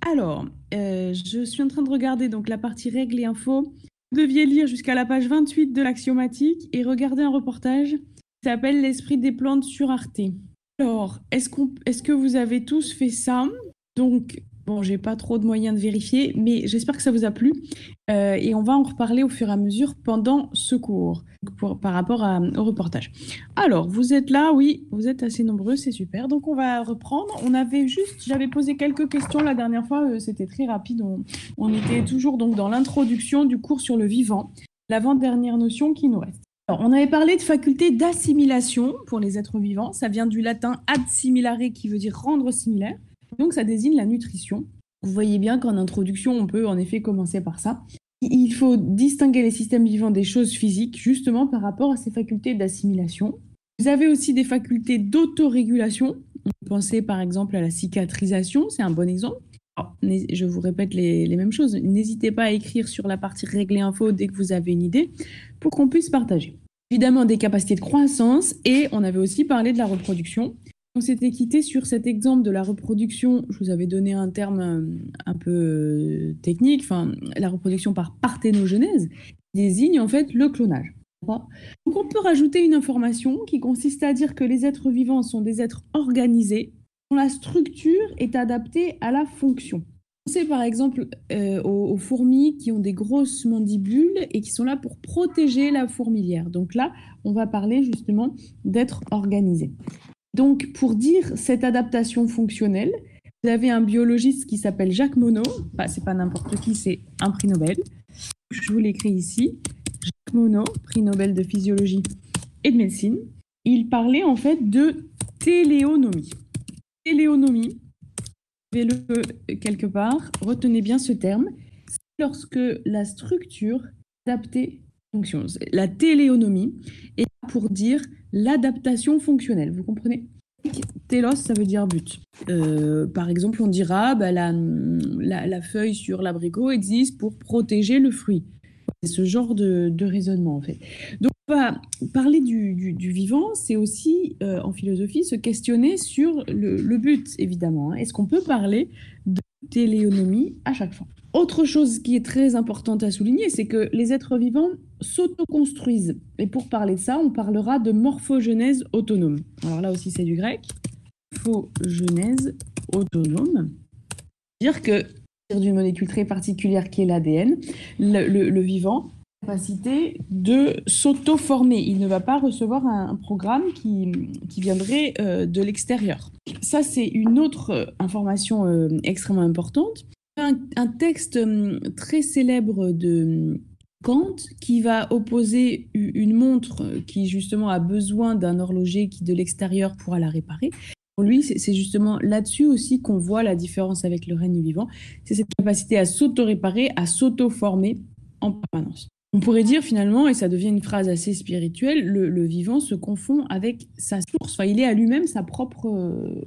Alors, je suis en train de regarder donc la partie règles et infos. Vous deviez lire jusqu'à la page 28 de l'Axiomatique et regarder un reportage qui s'appelle L'esprit des plantes sur Arte. Alors, est-ce que vous avez tous fait ça? Donc, bon, j'ai pas trop de moyens de vérifier, mais j'espère que ça vous a plu. Et on va en reparler au fur et à mesure pendant ce cours, par rapport au reportage. Alors, vous êtes là, oui, vous êtes assez nombreux, c'est super. Donc, on va reprendre. J'avais posé quelques questions la dernière fois, c'était très rapide. On était toujours donc dans l'introduction du cours sur le vivant, l'avant-dernière notion qui nous reste. Alors, on avait parlé de faculté d'assimilation pour les êtres vivants. Ça vient du latin ad similare, qui veut dire rendre similaire. Donc, ça désigne la nutrition. Vous voyez bien qu'en introduction, on peut en effet commencer par ça. Il faut distinguer les systèmes vivants des choses physiques, justement par rapport à ces facultés d'assimilation. Vous avez aussi des facultés d'autorégulation. Pensez par exemple à la cicatrisation, c'est un bon exemple. Alors, je vous répète les mêmes choses. N'hésitez pas à écrire sur la partie règles et infos dès que vous avez une idée pour qu'on puisse partager. Évidemment, des capacités de croissance et on avait aussi parlé de la reproduction. On s'était quitté sur cet exemple de la reproduction. Je vous avais donné un terme un peu technique, enfin, la reproduction par parthénogenèse, qui désigne en fait le clonage. Donc on peut rajouter une information qui consiste à dire que les êtres vivants sont des êtres organisés dont la structure est adaptée à la fonction. Pensez par exemple aux fourmis qui ont des grosses mandibules et qui sont là pour protéger la fourmilière. Donc là, on va parler justement d'être organisé. Donc, pour dire cette adaptation fonctionnelle, vous avez un biologiste qui s'appelle Jacques Monod. Enfin, c'est pas n'importe qui, c'est un prix Nobel. Je vous l'écris ici. Jacques Monod, prix Nobel de physiologie et de médecine. Il parlait en fait de téléonomie. Téléonomie, mettez-le quelque part, retenez bien ce terme. C'est lorsque la structure adaptée fonction. La téléonomie est pour dire l'adaptation fonctionnelle. Vous comprenez? Télos, ça veut dire but. Par exemple, on dira la feuille sur l'abricot existe pour protéger le fruit. C'est ce genre de raisonnement, en fait. Donc, on va parler du vivant, c'est aussi, en philosophie, se questionner sur le but, évidemment. Est-ce qu'on peut parler de téléonomie à chaque fois? Autre chose qui est très importante à souligner, c'est que les êtres vivants s'autoconstruisent. Et pour parler de ça, on parlera de morphogenèse autonome. Alors là aussi, c'est du grec. Morphogenèse autonome. C'est-à-dire que, d'une molécule très particulière qui est l'ADN, le vivant a la capacité de s'auto-former. Il ne va pas recevoir un programme qui viendrait de l'extérieur. Ça, c'est une autre information extrêmement importante. Un texte très célèbre de Kant qui va opposer une montre qui justement a besoin d'un horloger qui de l'extérieur pourra la réparer. Pour lui, c'est justement là-dessus aussi qu'on voit la différence avec le règne vivant. C'est cette capacité à s'auto-réparer, à s'auto-former en permanence. On pourrait dire finalement, et ça devient une phrase assez spirituelle, le vivant se confond avec sa source. Enfin, il est à lui-même sa propre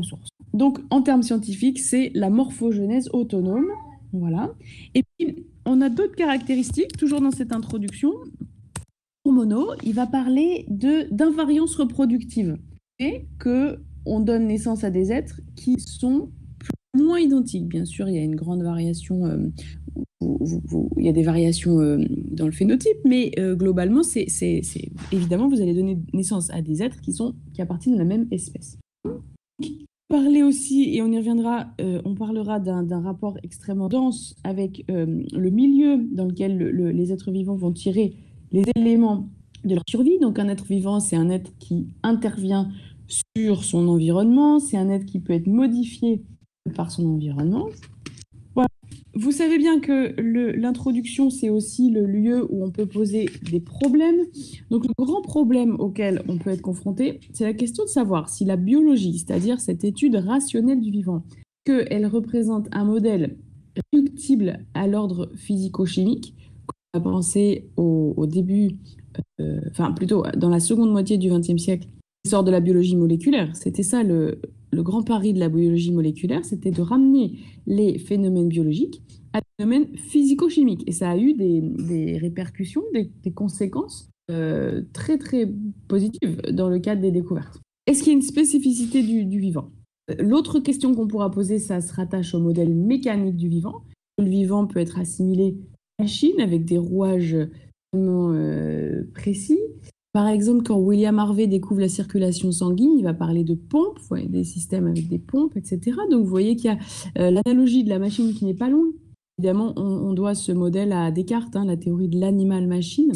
source. Donc, en termes scientifiques, c'est la morphogenèse autonome. Voilà. Et puis, on a d'autres caractéristiques, toujours dans cette introduction. Pour Monod, il va parler d'invariance reproductive. Et qu'on donne naissance à des êtres qui sont moins identiques. Bien sûr, il y a une grande variation, il y a des variations dans le phénotype, mais globalement, évidemment, vous allez donner naissance à des êtres qui appartiennent à la même espèce. Parler aussi, et on y reviendra, on parlera d'un rapport extrêmement dense avec le milieu dans lequel les êtres vivants vont tirer les éléments de leur survie. Donc un être vivant, c'est un être qui intervient sur son environnement, c'est un être qui peut être modifié par son environnement. Voilà. Vous savez bien que l'introduction, c'est aussi le lieu où on peut poser des problèmes. Donc, le grand problème auquel on peut être confronté, c'est la question de savoir si la biologie, c'est-à-dire cette étude rationnelle du vivant, qu'elle représente un modèle réductible à l'ordre physico-chimique, qu'on a pensé au début, enfin plutôt dans la seconde moitié du XXe siècle, sort de la biologie moléculaire. C'était ça le grand pari de la biologie moléculaire, c'était de ramener les phénomènes biologiques à des phénomènes physico-chimiques. Et ça a eu des répercussions, des conséquences très, très positives dans le cadre des découvertes. Est-ce qu'il y a une spécificité du vivant? L'autre question qu'on pourra poser, ça se rattache au modèle mécanique du vivant. Le vivant peut être assimilé à la machine avec des rouages vraiment précis. Par exemple, quand William Harvey découvre la circulation sanguine, il va parler de pompes, ouais, des systèmes avec des pompes, etc. Donc vous voyez qu'il y a l'analogie de la machine qui n'est pas loin. Évidemment, on doit ce modèle à Descartes, hein, la théorie de l'animal-machine.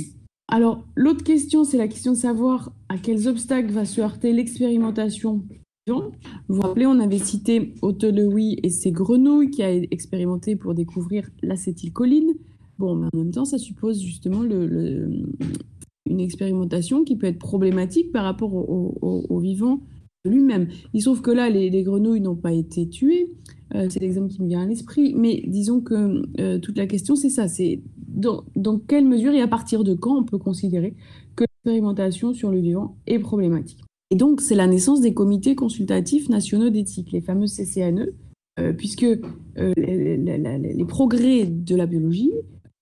Alors, l'autre question, c'est la question de savoir à quels obstacles va se heurter l'expérimentation. Vous vous rappelez, on avait cité Otto Loewi et ses grenouilles qui a expérimenté pour découvrir l'acétylcholine. Bon, mais en même temps, ça suppose justement une expérimentation qui peut être problématique par rapport au vivant lui-même. Il se trouve que là, les grenouilles n'ont pas été tuées. C'est l'exemple qui me vient à l'esprit. Mais disons que toute la question, c'est ça. C'est dans quelle mesure et à partir de quand on peut considérer que l'expérimentation sur le vivant est problématique. Et donc, c'est la naissance des comités consultatifs nationaux d'éthique, les fameux CCNE, puisque les progrès de la biologie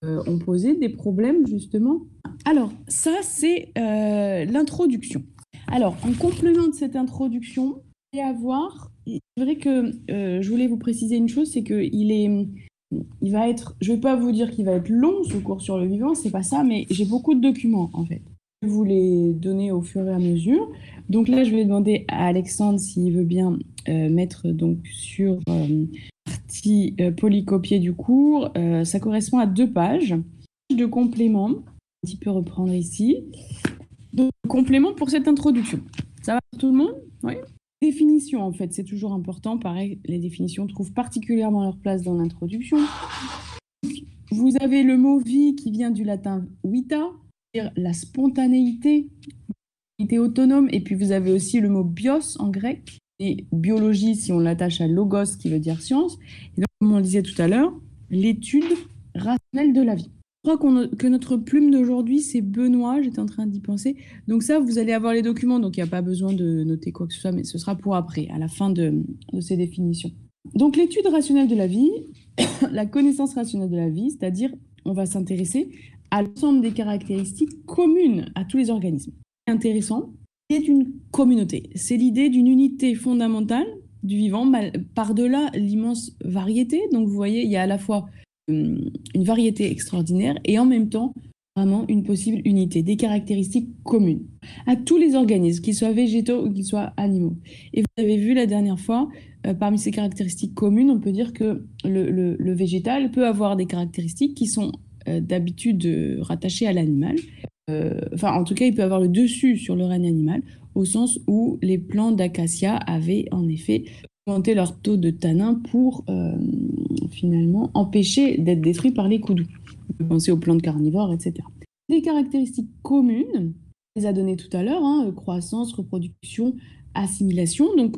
ont posé des problèmes, justement. Alors, ça, c'est l'introduction. Alors, en complément de cette introduction, il c'est vrai que je voulais vous préciser une chose, c'est qu'il va être, je ne vais pas vous dire qu'il va être long, ce cours sur le vivant, c'est pas ça, mais j'ai beaucoup de documents, en fait. Je vais vous les donner au fur et à mesure. Donc là, je vais demander à Alexandre s'il veut bien mettre donc sur partie polycopier du cours. Ça correspond à 2 pages de complément. Un petit peu reprendre ici. Donc, complément pour cette introduction. Ça va pour tout le monde? Oui. Définition, en fait, c'est toujours important. Pareil, les définitions trouvent particulièrement leur place dans l'introduction. Vous avez le mot vie qui vient du latin vita, c'est-à-dire la spontanéité autonome. Et puis, vous avez aussi le mot bios en grec et biologie, si on l'attache à logos, qui veut dire science. Et donc, comme on le disait tout à l'heure, l'étude rationnelle de la vie. Je crois que notre plume d'aujourd'hui, c'est Benoît, j'étais en train d'y penser. Donc ça, vous allez avoir les documents, donc il n'y a pas besoin de noter quoi que ce soit, mais ce sera pour après, à la fin de ces définitions. Donc l'étude rationnelle de la vie, la connaissance rationnelle de la vie, c'est-à-dire on va s'intéresser à l'ensemble des caractéristiques communes à tous les organismes. Ce qui est intéressant, c'est une communauté. C'est l'idée d'une unité fondamentale du vivant, par-delà l'immense variété. Donc vous voyez, il y a à la fois une variété extraordinaire et en même temps vraiment une possible unité, des caractéristiques communes à tous les organismes, qu'ils soient végétaux ou qu'ils soient animaux. Et vous avez vu la dernière fois, parmi ces caractéristiques communes, on peut dire que le végétal peut avoir des caractéristiques qui sont d'habitude rattachées à l'animal. Enfin, en tout cas, il peut avoir le dessus sur le règne animal, au sens où les plants d'acacia avaient en effet augmenter leur taux de tanin pour finalement empêcher d'être détruits par les coups doux. On peut penser aux plantes carnivores, etc. Des caractéristiques communes, on les a données tout à l'heure, hein, croissance, reproduction, assimilation. Donc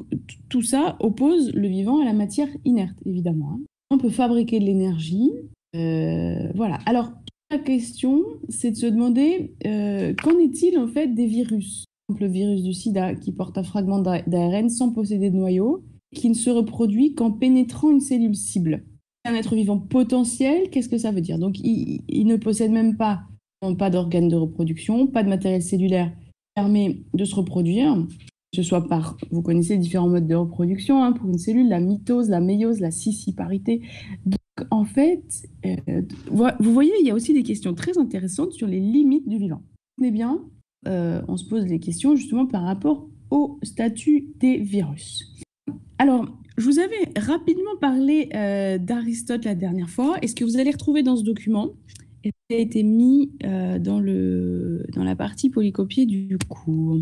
tout ça oppose le vivant à la matière inerte, évidemment. Hein. On peut fabriquer de l'énergie. Voilà. Alors, la question, c'est de se demander qu'en est-il en fait des virus? Par exemple, le virus du sida qui porte un fragment d'ARN sans posséder de noyau, qui ne se reproduit qu'en pénétrant une cellule cible. Un être vivant potentiel, qu'est-ce que ça veut dire? Donc, il ne possède même pas d'organes de reproduction, pas de matériel cellulaire qui permet de se reproduire, que ce soit par, vous connaissez différents modes de reproduction, hein, pour une cellule, la mitose, la méiose, la scissiparité. Donc, en fait, vous voyez, il y a aussi des questions très intéressantes sur les limites du vivant. Mais bien, on se pose des questions justement par rapport au statut des virus. Alors, je vous avais rapidement parlé d'Aristote la dernière fois. Est-ce que vous allez retrouver dans ce document? Et ça a été mis dans la partie polycopiée du cours.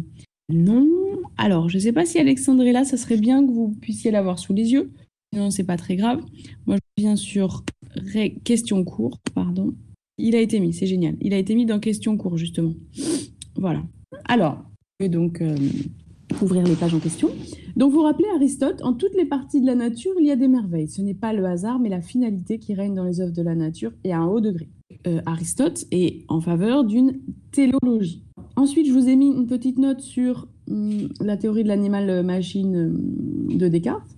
Non. Alors, je ne sais pas si Alexandre est là. Ça serait bien que vous puissiez l'avoir sous les yeux. Sinon, ce n'est pas très grave. Moi, je viens sur question cours. Pardon. Il a été mis, c'est génial. Il a été mis dans question cours, justement. Voilà. Alors, je vais donc ouvrir les pages en question. Donc, vous rappelez Aristote, en toutes les parties de la nature, il y a des merveilles. Ce n'est pas le hasard, mais la finalité qui règne dans les œuvres de la nature et à un haut degré. Aristote est en faveur d'une téléologie. Ensuite, je vous ai mis une petite note sur la théorie de l'animal-machine de Descartes.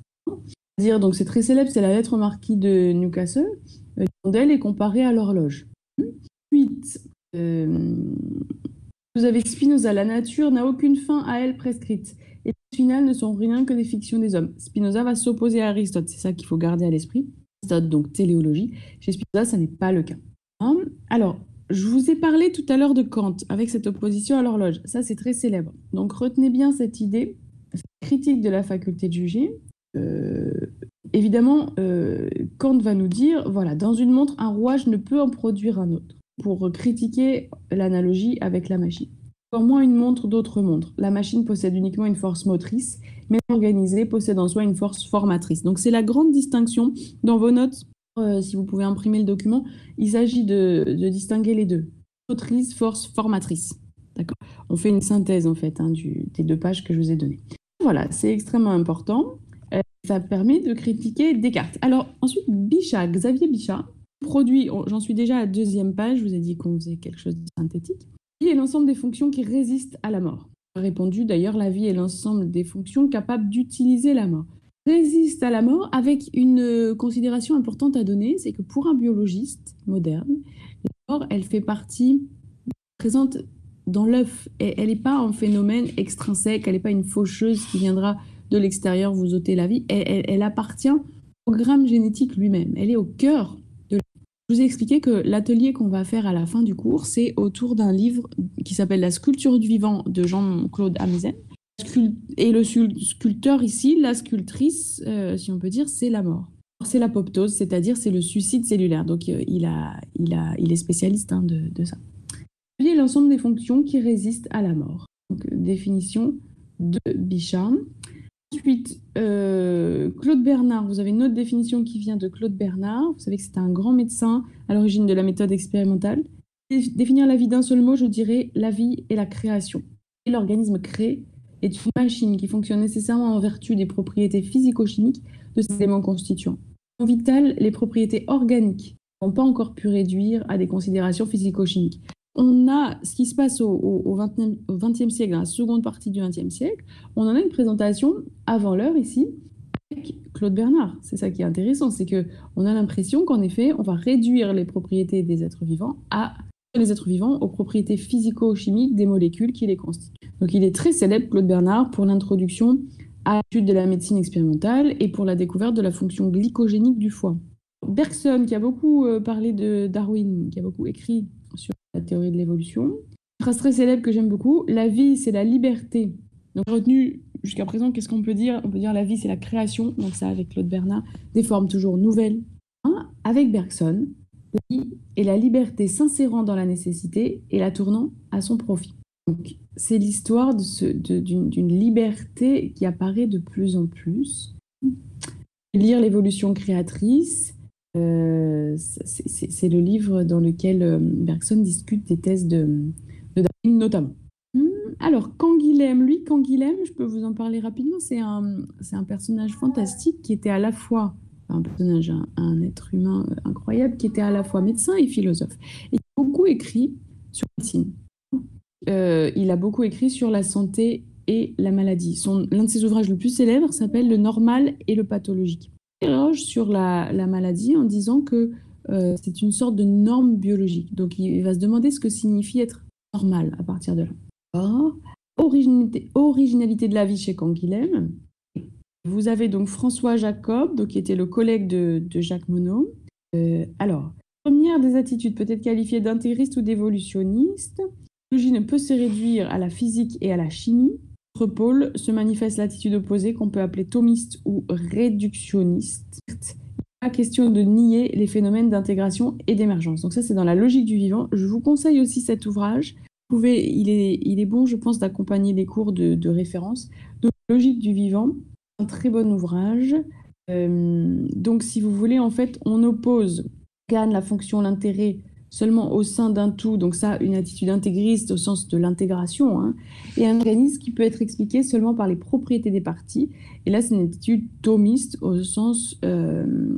C'est-à-dire, donc c'est très célèbre, c'est la lettre au marquis de Newcastle, qui est comparée à l'horloge. Ensuite, vous avez Spinoza, la nature n'a aucune fin à elle prescrite. Et final ne sont rien que des fictions des hommes. Spinoza va s'opposer à Aristote, c'est ça qu'il faut garder à l'esprit. Aristote, donc téléologie. Chez Spinoza, ça n'est pas le cas. Hein. Alors, je vous ai parlé tout à l'heure de Kant, avec cette opposition à l'horloge. Ça, c'est très célèbre. Donc, retenez bien cette idée, cette critique de la faculté de juger. Évidemment, Kant va nous dire, voilà, dans une montre, un rouage ne peut en produire un autre, pour critiquer l'analogie avec la machine. Encore moins une montre d'autres montres. La machine possède uniquement une force motrice, mais l'organisé possède en soi une force formatrice. Donc c'est la grande distinction dans vos notes, si vous pouvez imprimer le document, il s'agit de distinguer les deux. Motrice, force, formatrice. D'accord ? On fait une synthèse en fait des 2 pages que je vous ai données. Voilà, c'est extrêmement important. Ça permet de critiquer Descartes. Alors ensuite, Bichat, Xavier Bichat, produit, j'en suis déjà à la 2e page, je vous ai dit qu'on faisait quelque chose de synthétique, et l'ensemble des fonctions qui résistent à la mort. Répondu d'ailleurs, la vie est l'ensemble des fonctions capables d'utiliser la mort. Résiste à la mort avec une considération importante à donner, c'est que pour un biologiste moderne, la mort, elle fait partie, présente dans l'œuf, et elle n'est pas un phénomène extrinsèque, elle n'est pas une faucheuse qui viendra de l'extérieur vous ôter la vie, elle appartient au programme génétique lui-même, elle est au cœur de. Je vous ai expliqué que l'atelier qu'on va faire à la fin du cours, c'est autour d'un livre qui s'appelle La sculpture du vivant de Jean-Claude Amezen. Et le sculpteur ici, la sculptrice, si on peut dire, c'est la mort. C'est l'apoptose, c'est-à-dire c'est le suicide cellulaire. Donc il est spécialiste de ça. Il y a l'ensemble des fonctions qui résistent à la mort. Donc définition de Bichat. Ensuite, Claude Bernard, vous avez une autre définition qui vient de Claude Bernard. Vous savez que c'est un grand médecin à l'origine de la méthode expérimentale. Définir la vie d'un seul mot, je dirais la vie est la création. Et l'organisme créé est une machine qui fonctionne nécessairement en vertu des propriétés physico-chimiques de ses éléments constituants. En vital, les propriétés organiques n'ont pas encore pu réduire à des considérations physico-chimiques. On a ce qui se passe au XXe siècle, dans la seconde partie du XXe siècle. On en a une présentation avant l'heure ici avec Claude Bernard. C'est ça qui est intéressant, c'est qu'on a l'impression qu'en effet, on va réduire les propriétés des êtres vivants aux propriétés physico-chimiques des molécules qui les constituent. Donc il est très célèbre, Claude Bernard, pour l'introduction à l'étude de la médecine expérimentale et pour la découverte de la fonction glycogénique du foie. Bergson, qui a beaucoup parlé de Darwin, qui a beaucoup écrit sur la théorie de l'évolution. Une phrase très célèbre que j'aime beaucoup, la vie c'est la liberté. Donc retenu jusqu'à présent, qu'est-ce qu'on peut dire ? On peut dire la vie c'est la création, donc ça avec Claude Bernard, des formes toujours nouvelles. Avec Bergson, la vie est la liberté s'insérant dans la nécessité et la tournant à son profit. Donc c'est l'histoire d'une liberté qui apparaît de plus en plus. Lire l'évolution créatrice, c'est le livre dans lequel Bergson discute des thèses de Darwin notamment. Alors, Canguilhem, je peux vous en parler rapidement, c'est un personnage fantastique qui était à la fois un être humain incroyable, qui était à la fois médecin et philosophe, et qui a beaucoup écrit sur la médecine. Il a beaucoup écrit sur la santé et la maladie. L'un de ses ouvrages le plus célèbre s'appelle Le normal et le pathologique. Il interroge sur la maladie en disant que c'est une sorte de norme biologique. Donc il va se demander ce que signifie être normal à partir de là. Originalité de la vie chez Canguilhem. Vous avez donc François Jacob, donc, qui était le collègue de Jacques Monod. Alors, première des attitudes peut-être qualifiée d'intégriste ou d'évolutionniste. L'écologie ne peut se réduire à la physique et à la chimie. Autre pôle se manifeste l'attitude opposée qu'on peut appeler thomiste ou réductionniste. Il n'est pas question de nier les phénomènes d'intégration et d'émergence. Donc ça, c'est dans la logique du vivant. Je vous conseille aussi cet ouvrage. Il est bon, je pense, d'accompagner les cours de référence. Donc, logique du vivant, un très bon ouvrage. Donc, si vous voulez, en fait, on oppose la fonction, l'intérêt seulement au sein d'un tout, donc ça, une attitude intégriste au sens de l'intégration, hein, et un organisme qui peut être expliqué seulement par les propriétés des parties. Et là, c'est une attitude thomiste au sens, ce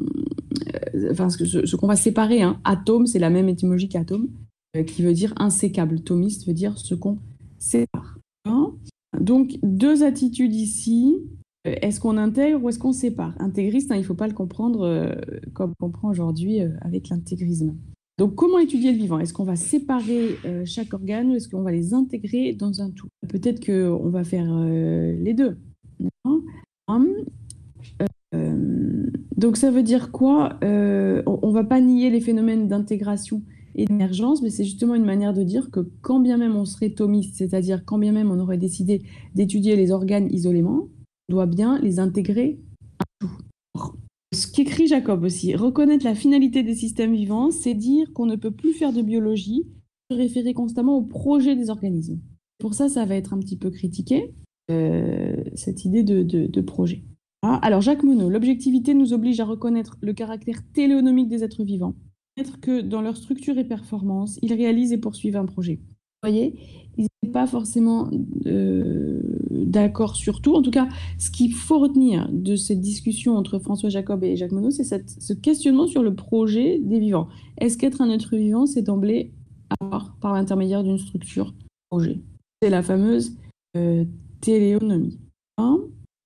qu'on va séparer, hein. Atome, c'est la même étymologie qu'atome, qui veut dire insécable. Thomiste veut dire ce qu'on sépare. Hein. Donc, 2 attitudes ici. Est-ce qu'on intègre ou est-ce qu'on sépare ? Intégriste, hein, il ne faut pas le comprendre comme on comprend aujourd'hui avec l'intégrisme. Donc, comment étudier le vivant ? Est-ce qu'on va séparer chaque organe ou est-ce qu'on va les intégrer dans un tout ? Peut-être qu'on va faire les deux. Donc ça veut dire quoi? On ne va pas nier les phénomènes d'intégration et d'émergence, mais c'est justement une manière de dire que quand bien même on serait thomiste, c'est-à-dire quand bien même on aurait décidé d'étudier les organes isolément, on doit bien les intégrer à tout. Ce qu'écrit Jacob aussi, reconnaître la finalité des systèmes vivants, c'est dire qu'on ne peut plus faire de biologie, se référer constamment au projet des organismes. Pour ça, ça va être un petit peu critiqué, cette idée de projet. Ah, alors Jacques Monod, l'objectivité nous oblige à reconnaître le caractère téléonomique des êtres vivants, reconnaître que dans leur structure et performance, ils réalisent et poursuivent un projet. Vous voyez, ils n'étaient pas forcément d'accord sur tout. En tout cas, ce qu'il faut retenir de cette discussion entre François Jacob et Jacques Monod, c'est ce questionnement sur le projet des vivants. Est-ce qu'être un être vivant, c'est d'emblée avoir, par l'intermédiaire d'une structure, projet? C'est la fameuse téléonomie. Hein?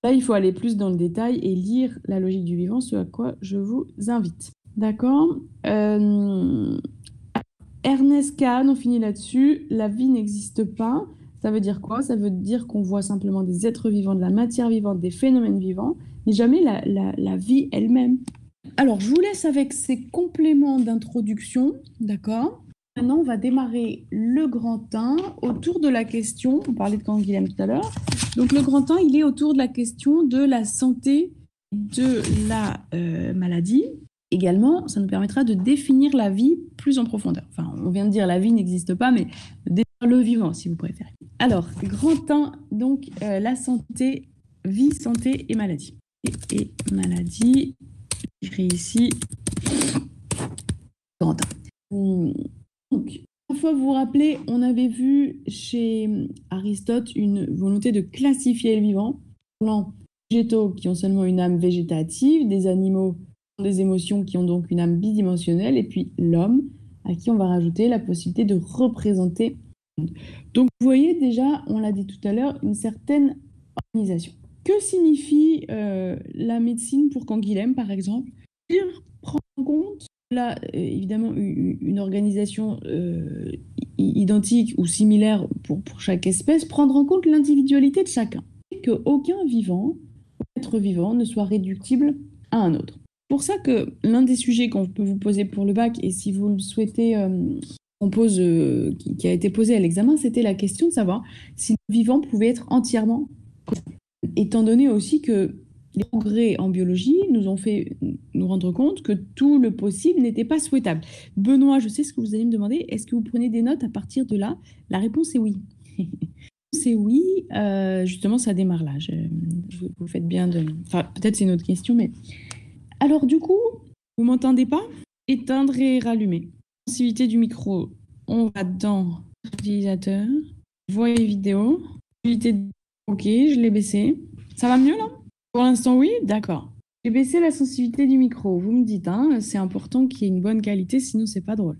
Là, il faut aller plus dans le détail et lire la logique du vivant, ce à quoi je vous invite. D'accord? Ernest Kahn, on finit là-dessus. La vie n'existe pas. Ça veut dire quoi? Ça veut dire qu'on voit simplement des êtres vivants, de la matière vivante, des phénomènes vivants, mais jamais la vie elle-même. Alors, je vous laisse avec ces compléments d'introduction, d'accord? Maintenant, on va démarrer le grand 1 autour de la question, on parlait de Canguilhem tout à l'heure, donc le grand 1, il est autour de la question de la santé de la maladie. Également, ça nous permettra de définir la vie plus en profondeur. Enfin, on vient de dire la vie n'existe pas, mais définir le vivant, si vous préférez. Alors, grand 1, donc la santé, vie, santé et maladie. Et maladie, j'écris ici, grand 1. Donc, une fois vous vous rappelez, on avait vu chez Aristote une volonté de classifier le vivant, plans végétaux qui ont seulement une âme végétative, des animaux qui ont des émotions qui ont donc une âme bidimensionnelle, et puis l'homme, à qui on va rajouter la possibilité de représenter le monde. Donc vous voyez déjà, on l'a dit tout à l'heure, une certaine organisation. Que signifie la médecine pour Canguilhem, par exemple? Prendre en compte là, évidemment, une organisation identique ou similaire pour chaque espèce, prendre en compte l'individualité de chacun. Et qu'aucun vivant, être vivant, ne soit réductible à un autre. C'est pour ça que l'un des sujets qu'on peut vous poser pour le bac, et si vous le souhaitez, qui a été posé à l'examen, c'était la question de savoir si le vivant pouvait être entièrement, étant donné aussi que les progrès en biologie nous ont fait nous rendre compte que tout le possible n'était pas souhaitable. Benoît, je sais ce que vous allez me demander. Est-ce que vous prenez des notes à partir de là? La réponse est oui. C'est oui. Justement, ça démarre là. Vous faites bien de... Enfin, peut-être c'est une autre question, mais... Alors, du coup, vous m'entendez pas? Éteindre et rallumer. Sensibilité du micro. On va dans utilisateur, voix et vidéo. Ok, je l'ai baissé. Ça va mieux là? Pour l'instant, oui? D'accord. J'ai baissé la sensibilité du micro. Vous me dites, hein, c'est important qu'il y ait une bonne qualité, sinon c'est pas drôle.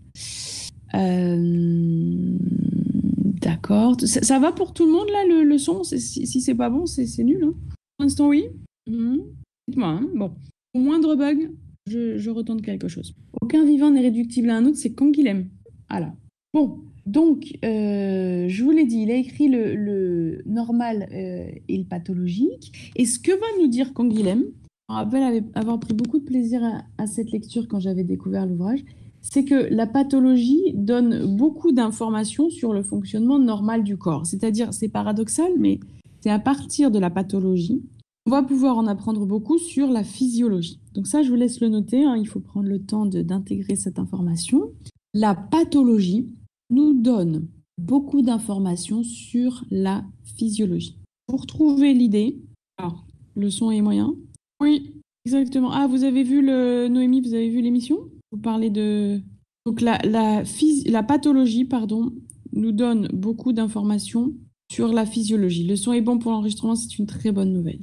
D'accord. Ça va pour tout le monde là, le son? Si c'est pas bon, c'est nul. Hein. Pour l'instant, oui? Dites-moi. Hein. Bon. Au moindre bug, je retente quelque chose. Aucun vivant n'est réductible à un autre, c'est Canguilhem. Voilà. Bon. Donc, je vous l'ai dit, il a écrit le normal et le pathologique. Et ce que va nous dire Canguilhem, je me rappelle avoir pris beaucoup de plaisir à cette lecture quand j'avais découvert l'ouvrage, c'est que la pathologie donne beaucoup d'informations sur le fonctionnement normal du corps. C'est-à-dire, c'est paradoxal, mais c'est à partir de la pathologie qu'on va pouvoir en apprendre beaucoup sur la physiologie. Donc ça, je vous laisse le noter, hein, il faut prendre le temps d'intégrer cette information. La pathologie nous donne beaucoup d'informations sur la physiologie. Pour trouver l'idée, alors, le son est moyen. Oui, exactement. Ah, vous avez vu Noémie, vous avez vu l'émission? Vous parlez de... Donc la pathologie, pardon, nous donne beaucoup d'informations sur la physiologie. Le son est bon pour l'enregistrement, c'est une très bonne nouvelle.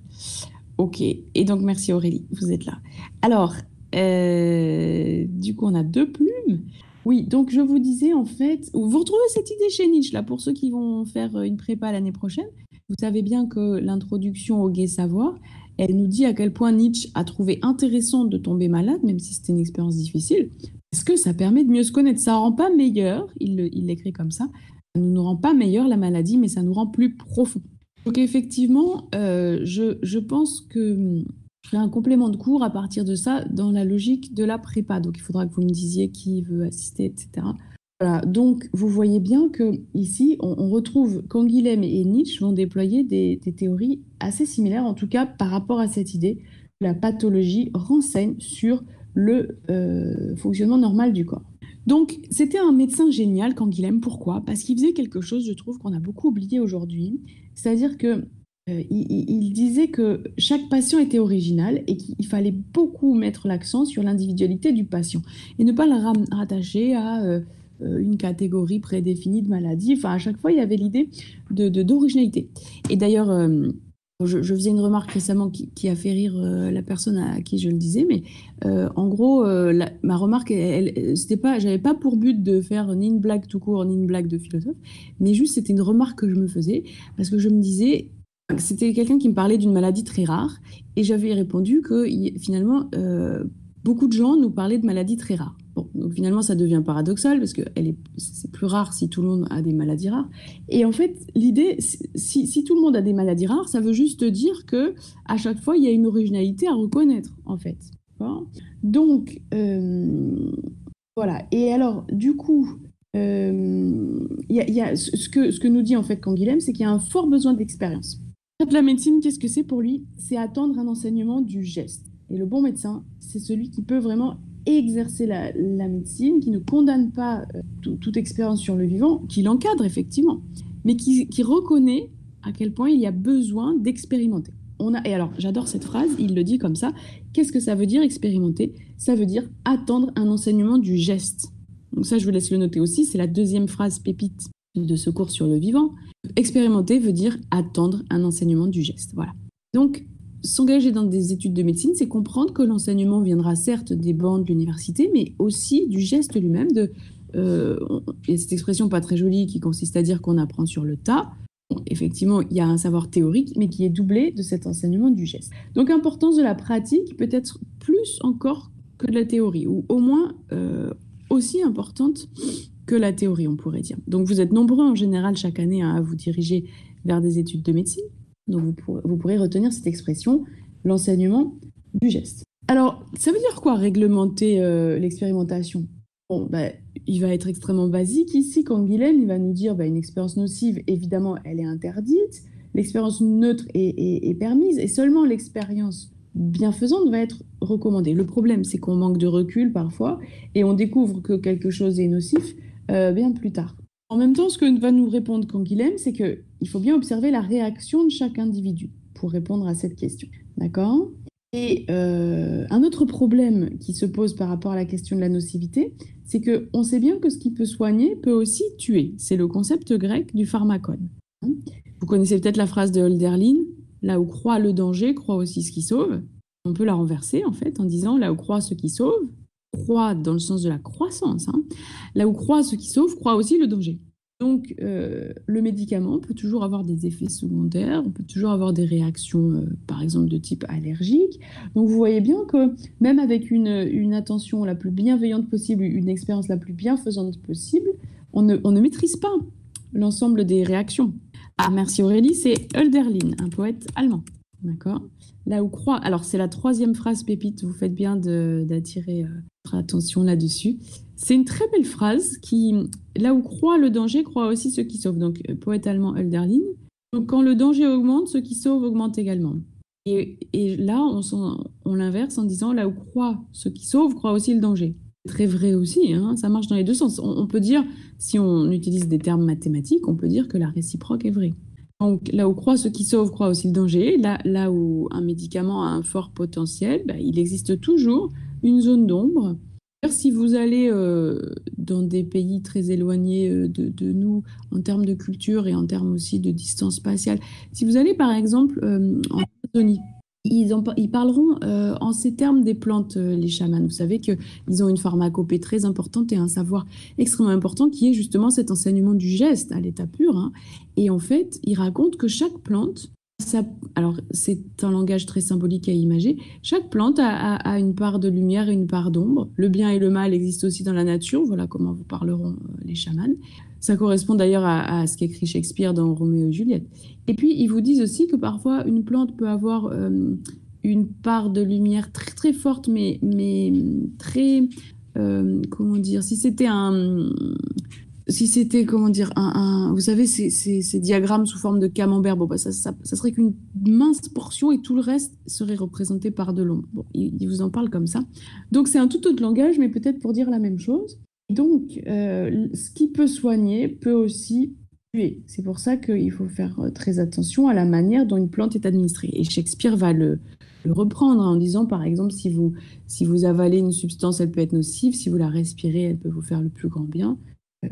Ok, et donc merci Aurélie, vous êtes là. Alors, du coup, on a 2 plumes. Oui, donc je vous disais en fait, vous retrouvez cette idée chez Nietzsche, là, pour ceux qui vont faire une prépa l'année prochaine. Vous savez bien que l'introduction au Gai Savoir, elle nous dit à quel point Nietzsche a trouvé intéressant de tomber malade, même si c'était une expérience difficile, parce que ça permet de mieux se connaître. Ça ne rend pas meilleur, il l'écrit comme ça, ça ne nous rend pas meilleur la maladie, mais ça nous rend plus profond. Donc effectivement, je pense que je ferai un complément de cours à partir de ça dans la logique de la prépa. Donc il faudra que vous me disiez qui veut assister, etc. Voilà. Donc vous voyez bien que ici, on retrouve Canguilhem et Nietzsche vont déployer des théories assez similaires, en tout cas par rapport à cette idée que la pathologie renseigne sur le fonctionnement normal du corps. Donc, c'était un médecin génial, Canguilhem. Pourquoi? Parce qu'il faisait quelque chose, je trouve, qu'on a beaucoup oublié aujourd'hui. C'est-à-dire que il disait que chaque patient était original et qu'il fallait beaucoup mettre l'accent sur l'individualité du patient et ne pas le rattacher à une catégorie prédéfinie de maladie. Enfin, à chaque fois, il y avait l'idée d'originalité. Et d'ailleurs, je faisais une remarque récemment qui a fait rire la personne à qui je le disais, mais en gros, ma remarque, c'était pas, j'avais pas pour but de faire ni une blague tout court, ni une blague de philosophe, mais juste c'était une remarque que je me faisais parce que je me disais, c'était quelqu'un qui me parlait d'une maladie très rare et j'avais répondu que finalement, beaucoup de gens nous parlaient de maladies très rares. Bon, donc finalement, ça devient paradoxal parce que c'est plus rare si tout le monde a des maladies rares. Et en fait, l'idée, si tout le monde a des maladies rares, ça veut juste dire que à chaque fois, il y a une originalité à reconnaître, en fait. Donc, voilà. Et alors, du coup, y a ce que nous dit en fait Canguilhem, c'est qu'il y a un fort besoin d'expérience. La médecine, qu'est-ce que c'est pour lui? C'est attendre un enseignement du geste. Et le bon médecin, c'est celui qui peut vraiment exercer la médecine, qui ne condamne pas toute expérience sur le vivant, qui l'encadre effectivement, mais qui reconnaît à quel point il y a besoin d'expérimenter. Et alors, j'adore cette phrase, il le dit comme ça. Qu'est-ce que ça veut dire expérimenter? Ça veut dire attendre un enseignement du geste. Donc ça, je vous laisse le noter aussi, c'est la deuxième phrase pépite de ce cours sur le vivant. Expérimenter veut dire attendre un enseignement du geste. Voilà. Donc, s'engager dans des études de médecine, c'est comprendre que l'enseignement viendra certes des bancs de l'université, mais aussi du geste lui-même. Il y a cette expression pas très jolie qui consiste à dire qu'on apprend sur le tas. Bon, effectivement, il y a un savoir théorique, mais qui est doublé de cet enseignement du geste. Donc, importance de la pratique peut être plus encore que de la théorie, ou au moins aussi importante que la théorie, on pourrait dire. Donc, vous êtes nombreux en général chaque année à vous diriger vers des études de médecine. Donc, vous pourrez retenir cette expression, l'enseignement du geste. Alors, ça veut dire quoi, réglementer l'expérimentation? Bon, il va être extrêmement basique ici. Canguilhem, il va nous dire une expérience nocive, évidemment, elle est interdite. L'expérience neutre est permise et seulement l'expérience bienfaisante va être recommandée. Le problème, c'est qu'on manque de recul parfois et on découvre que quelque chose est nocif bien plus tard. En même temps, ce que va nous répondre Canguilhem, c'est qu'il faut bien observer la réaction de chaque individu pour répondre à cette question. D'accord? Et un autre problème qui se pose par rapport à la question de la nocivité, c'est qu'on sait bien que ce qui peut soigner peut aussi tuer. C'est le concept grec du pharmakon. Vous connaissez peut-être la phrase de Hölderlin, là où croit le danger, croit aussi ce qui sauve. On peut la renverser en fait en disant là où croit ce qui sauve, croit dans le sens de la croissance. Là où croit ce qui sauve, croit aussi le danger. Donc, le médicament peut toujours avoir des effets secondaires, on peut toujours avoir des réactions, par exemple, de type allergique. Donc, vous voyez bien que même avec une attention la plus bienveillante possible, une expérience la plus bienfaisante possible, on ne maîtrise pas l'ensemble des réactions. Ah, merci Aurélie, c'est Hölderlin, un poète allemand. D'accord? Là où croit... Alors, c'est la troisième phrase pépite, vous faites bien d'attirer votre attention là-dessus. C'est une très belle phrase qui, là où croit le danger, croit aussi ce qui sauve. Donc, poète allemand Hölderlin. Donc, quand le danger augmente, ce qui sauve augmente également. Et là, on l'inverse en disant, là où croit ce qui sauve, croit aussi le danger. C'est très vrai aussi, ça marche dans les deux sens. On peut dire, si on utilise des termes mathématiques, on peut dire que la réciproque est vraie. Donc, là où croit ce qui sauve, croit aussi le danger. Là où un médicament a un fort potentiel, il existe toujours une zone d'ombre. Si vous allez dans des pays très éloignés de nous en termes de culture et en termes aussi de distance spatiale, si vous allez par exemple en Amazonie, ils parleront en ces termes des plantes, les chamans. Vous savez qu'ils ont une pharmacopée très importante et un savoir extrêmement important qui est justement cet enseignement du geste à l'état pur. Et en fait, ils racontent que chaque plante Ça, alors, c'est un langage très symbolique et imagé. Chaque plante a une part de lumière et une part d'ombre. Le bien et le mal existent aussi dans la nature. Voilà comment vous parleront les chamans. Ça correspond d'ailleurs à ce qu'écrit Shakespeare dans Roméo et Juliette. Et puis, ils vous disent aussi que parfois, une plante peut avoir une part de lumière très, très forte, mais très... comment dire? Si c'était, comment dire, vous savez, ces diagrammes sous forme de camembert, bon, bah, ça serait qu'une mince portion et tout le reste serait représenté par de l'ombre. Bon, il vous en parle comme ça. Donc, c'est un tout autre langage, mais peut-être pour dire la même chose. Donc, ce qui peut soigner peut aussi tuer. C'est pour ça qu'il faut faire très attention à la manière dont une plante est administrée. Et Shakespeare va le reprendre en disant, par exemple, si vous avalez une substance, elle peut être nocive. Si vous la respirez, elle peut vous faire le plus grand bien.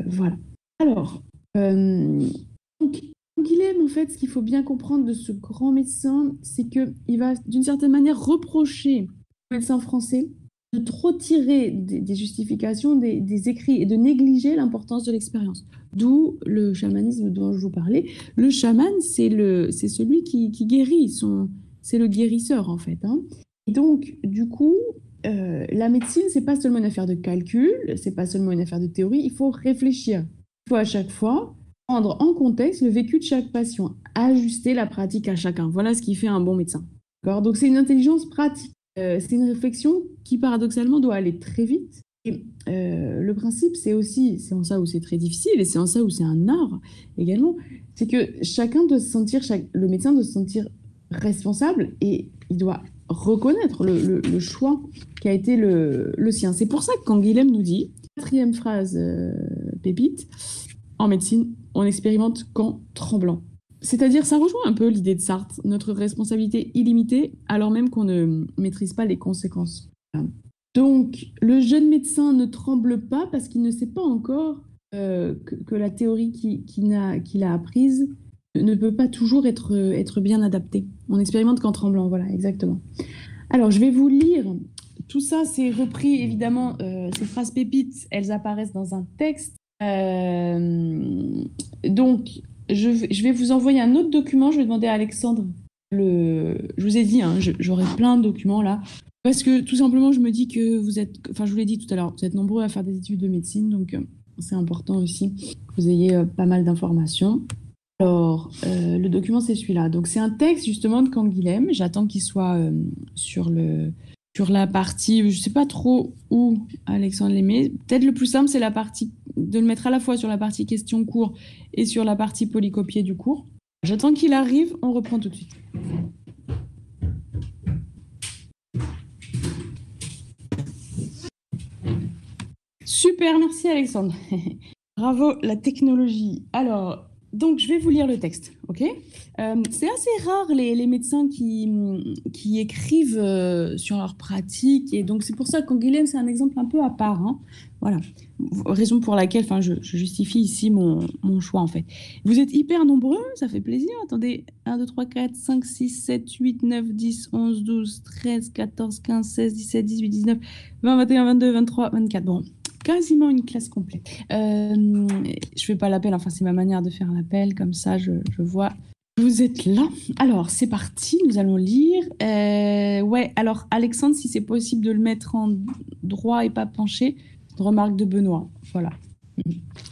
Voilà. Alors, donc, Guilhem, en fait, ce qu'il faut bien comprendre de ce grand médecin, c'est qu'il va, d'une certaine manière, reprocher au médecin français de trop tirer des justifications, des écrits et de négliger l'importance de l'expérience. D'où le chamanisme dont je vous parlais. Le chaman, c'est celui qui guérit, c'est le guérisseur, en fait. Hein. Et donc, du coup, la médecine, c'est pas seulement une affaire de calcul, c'est pas seulement une affaire de théorie, il faut réfléchir. Il faut à chaque fois prendre en contexte le vécu de chaque patient, ajuster la pratique à chacun. Voilà ce qui fait un bon médecin. D'accord. Donc, c'est une intelligence pratique. C'est une réflexion qui, paradoxalement, doit aller très vite. Et le principe, c'est en ça où c'est très difficile, et c'est en ça où c'est un art également, c'est que chacun doit se sentir, le médecin doit se sentir responsable et il doit reconnaître le choix qui a été le sien. C'est pour ça que quand Guilhem nous dit, quatrième phrase pépite, en médecine, on expérimente qu'en tremblant. C'est-à-dire, ça rejoint un peu l'idée de Sartre, notre responsabilité illimitée, alors même qu'on ne maîtrise pas les conséquences. Donc, le jeune médecin ne tremble pas parce qu'il ne sait pas encore que la théorie qu'il a apprise ne peut pas toujours être bien adaptée. On expérimente qu'en tremblant, voilà, exactement. Alors, je vais vous lire. Tout ça, c'est repris, évidemment, ces phrases pépites, elles apparaissent dans un texte. Donc, je vais vous envoyer un autre document. Je vais demander à Alexandre. Je vous ai dit, hein, j'aurai plein de documents là. Parce que tout simplement, je me dis que vous êtes, enfin, je vous l'ai dit tout à l'heure, vous êtes nombreux à faire des études de médecine, donc c'est important aussi que vous ayez pas mal d'informations. Alors, le document, c'est celui-là. Donc, c'est un texte justement de Canguilhem. J'attends qu'il soit sur la partie, je ne sais pas trop où Alexandre les met. Peut-être le plus simple, c'est la partie de le mettre à la fois sur la partie question cours et sur la partie polycopier du cours. J'attends qu'il arrive, on reprend tout de suite. Super, merci Alexandre. Bravo, la technologie. Alors, donc je vais vous lire le texte, ok? C'est assez rare les médecins qui écrivent sur leur pratique, et donc c'est pour ça que Canguilhem, c'est un exemple un peu à part. Hein. Voilà, raison pour laquelle je justifie ici mon choix en fait. Vous êtes hyper nombreux, ça fait plaisir. Attendez, 1, 2, 3, 4, 5, 6, 7, 8, 9, 10, 11, 12, 13, 14, 15, 16, 17, 18, 19, 20, 21, 22, 23, 24. Bon, quasiment une classe complète. Je fais pas l'appel, enfin c'est ma manière de faire l'appel, comme ça je vois. Vous êtes là. Alors c'est parti, nous allons lire. Ouais, alors Alexandre, si c'est possible de le mettre en droit et pas penché, remarque de Benoît. Voilà.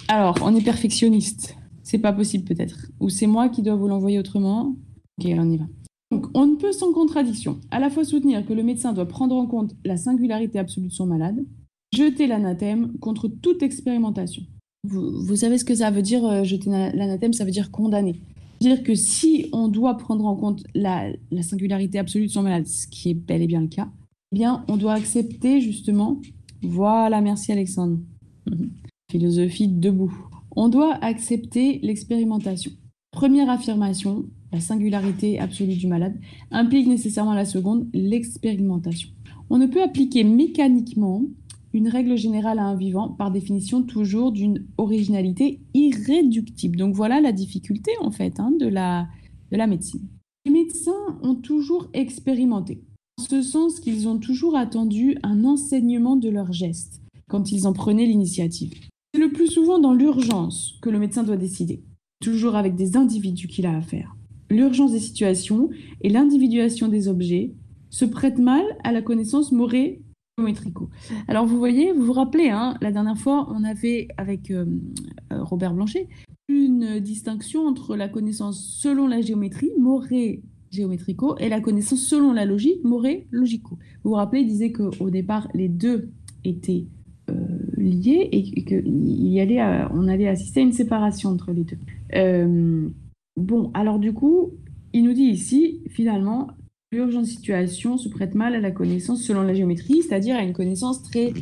Alors, on est perfectionniste. C'est pas possible peut-être. Ou c'est moi qui dois vous l'envoyer autrement. Ok, on y va. Donc, on ne peut sans contradiction à la fois soutenir que le médecin doit prendre en compte la singularité absolue de son malade, jeter l'anathème contre toute expérimentation. Vous savez ce que ça veut dire, jeter l'anathème, ça veut dire condamner. Dire que si on doit prendre en compte la singularité absolue de son malade, ce qui est bel et bien le cas, eh bien, on doit accepter justement, voilà, merci Alexandre, philosophie debout. On doit accepter l'expérimentation. Première affirmation, la singularité absolue du malade, implique nécessairement la seconde, l'expérimentation. On ne peut appliquer mécaniquement une règle générale à un vivant, par définition toujours d'une originalité irréductible. Donc voilà la difficulté en fait de la médecine. Les médecins ont toujours expérimenté, en ce sens qu'ils ont toujours attendu un enseignement de leurs gestes, quand ils en prenaient l'initiative. C'est le plus souvent dans l'urgence que le médecin doit décider, toujours avec des individus qu'il a affaire. l'urgence des situations et l'individuation des objets se prêtent mal à la connaissance morée géométrico. Alors vous voyez, vous vous rappelez, hein, la dernière fois, on avait avec Robert Blanchet une distinction entre la connaissance selon la géométrie, morée géométrico, et la connaissance selon la logique, morée logico. Vous vous rappelez, il disait qu'au départ, les deux étaient liés et qu'on allait assister à une séparation entre les deux. Bon, alors du coup, il nous dit ici, finalement, l'urgence de situation se prête mal à la connaissance selon la géométrie, c'est-à-dire à une connaissance très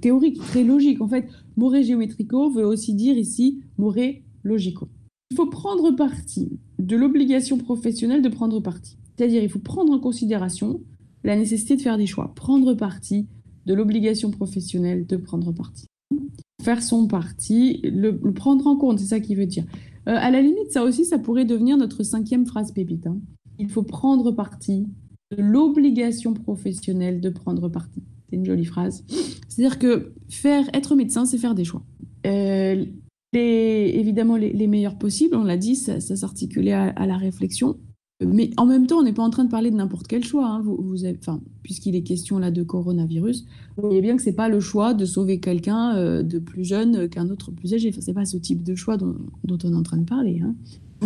théorique, très logique. En fait, moré géométrico veut aussi dire ici moré logico. Il faut prendre parti de l'obligation professionnelle de prendre parti. C'est-à-dire, il faut prendre en considération la nécessité de faire des choix. Prendre parti de l'obligation professionnelle de prendre parti. Faire son parti, le prendre en compte, c'est ça qu'il veut dire. À la limite, ça aussi, ça pourrait devenir notre 5e phrase pépite. Hein. Il faut prendre parti de l'obligation professionnelle de prendre parti. C'est une jolie phrase. C'est-à-dire que être médecin, c'est faire des choix. Évidemment, les meilleurs possibles, on l'a dit, ça s'articulait à la réflexion. Mais en même temps, on n'est pas en train de parler de n'importe quel choix. Hein. Puisqu'il est question là de coronavirus, vous voyez bien que ce n'est pas le choix de sauver quelqu'un de plus jeune qu'un autre plus âgé. Enfin, ce n'est pas ce type de choix dont on est en train de parler. Hein.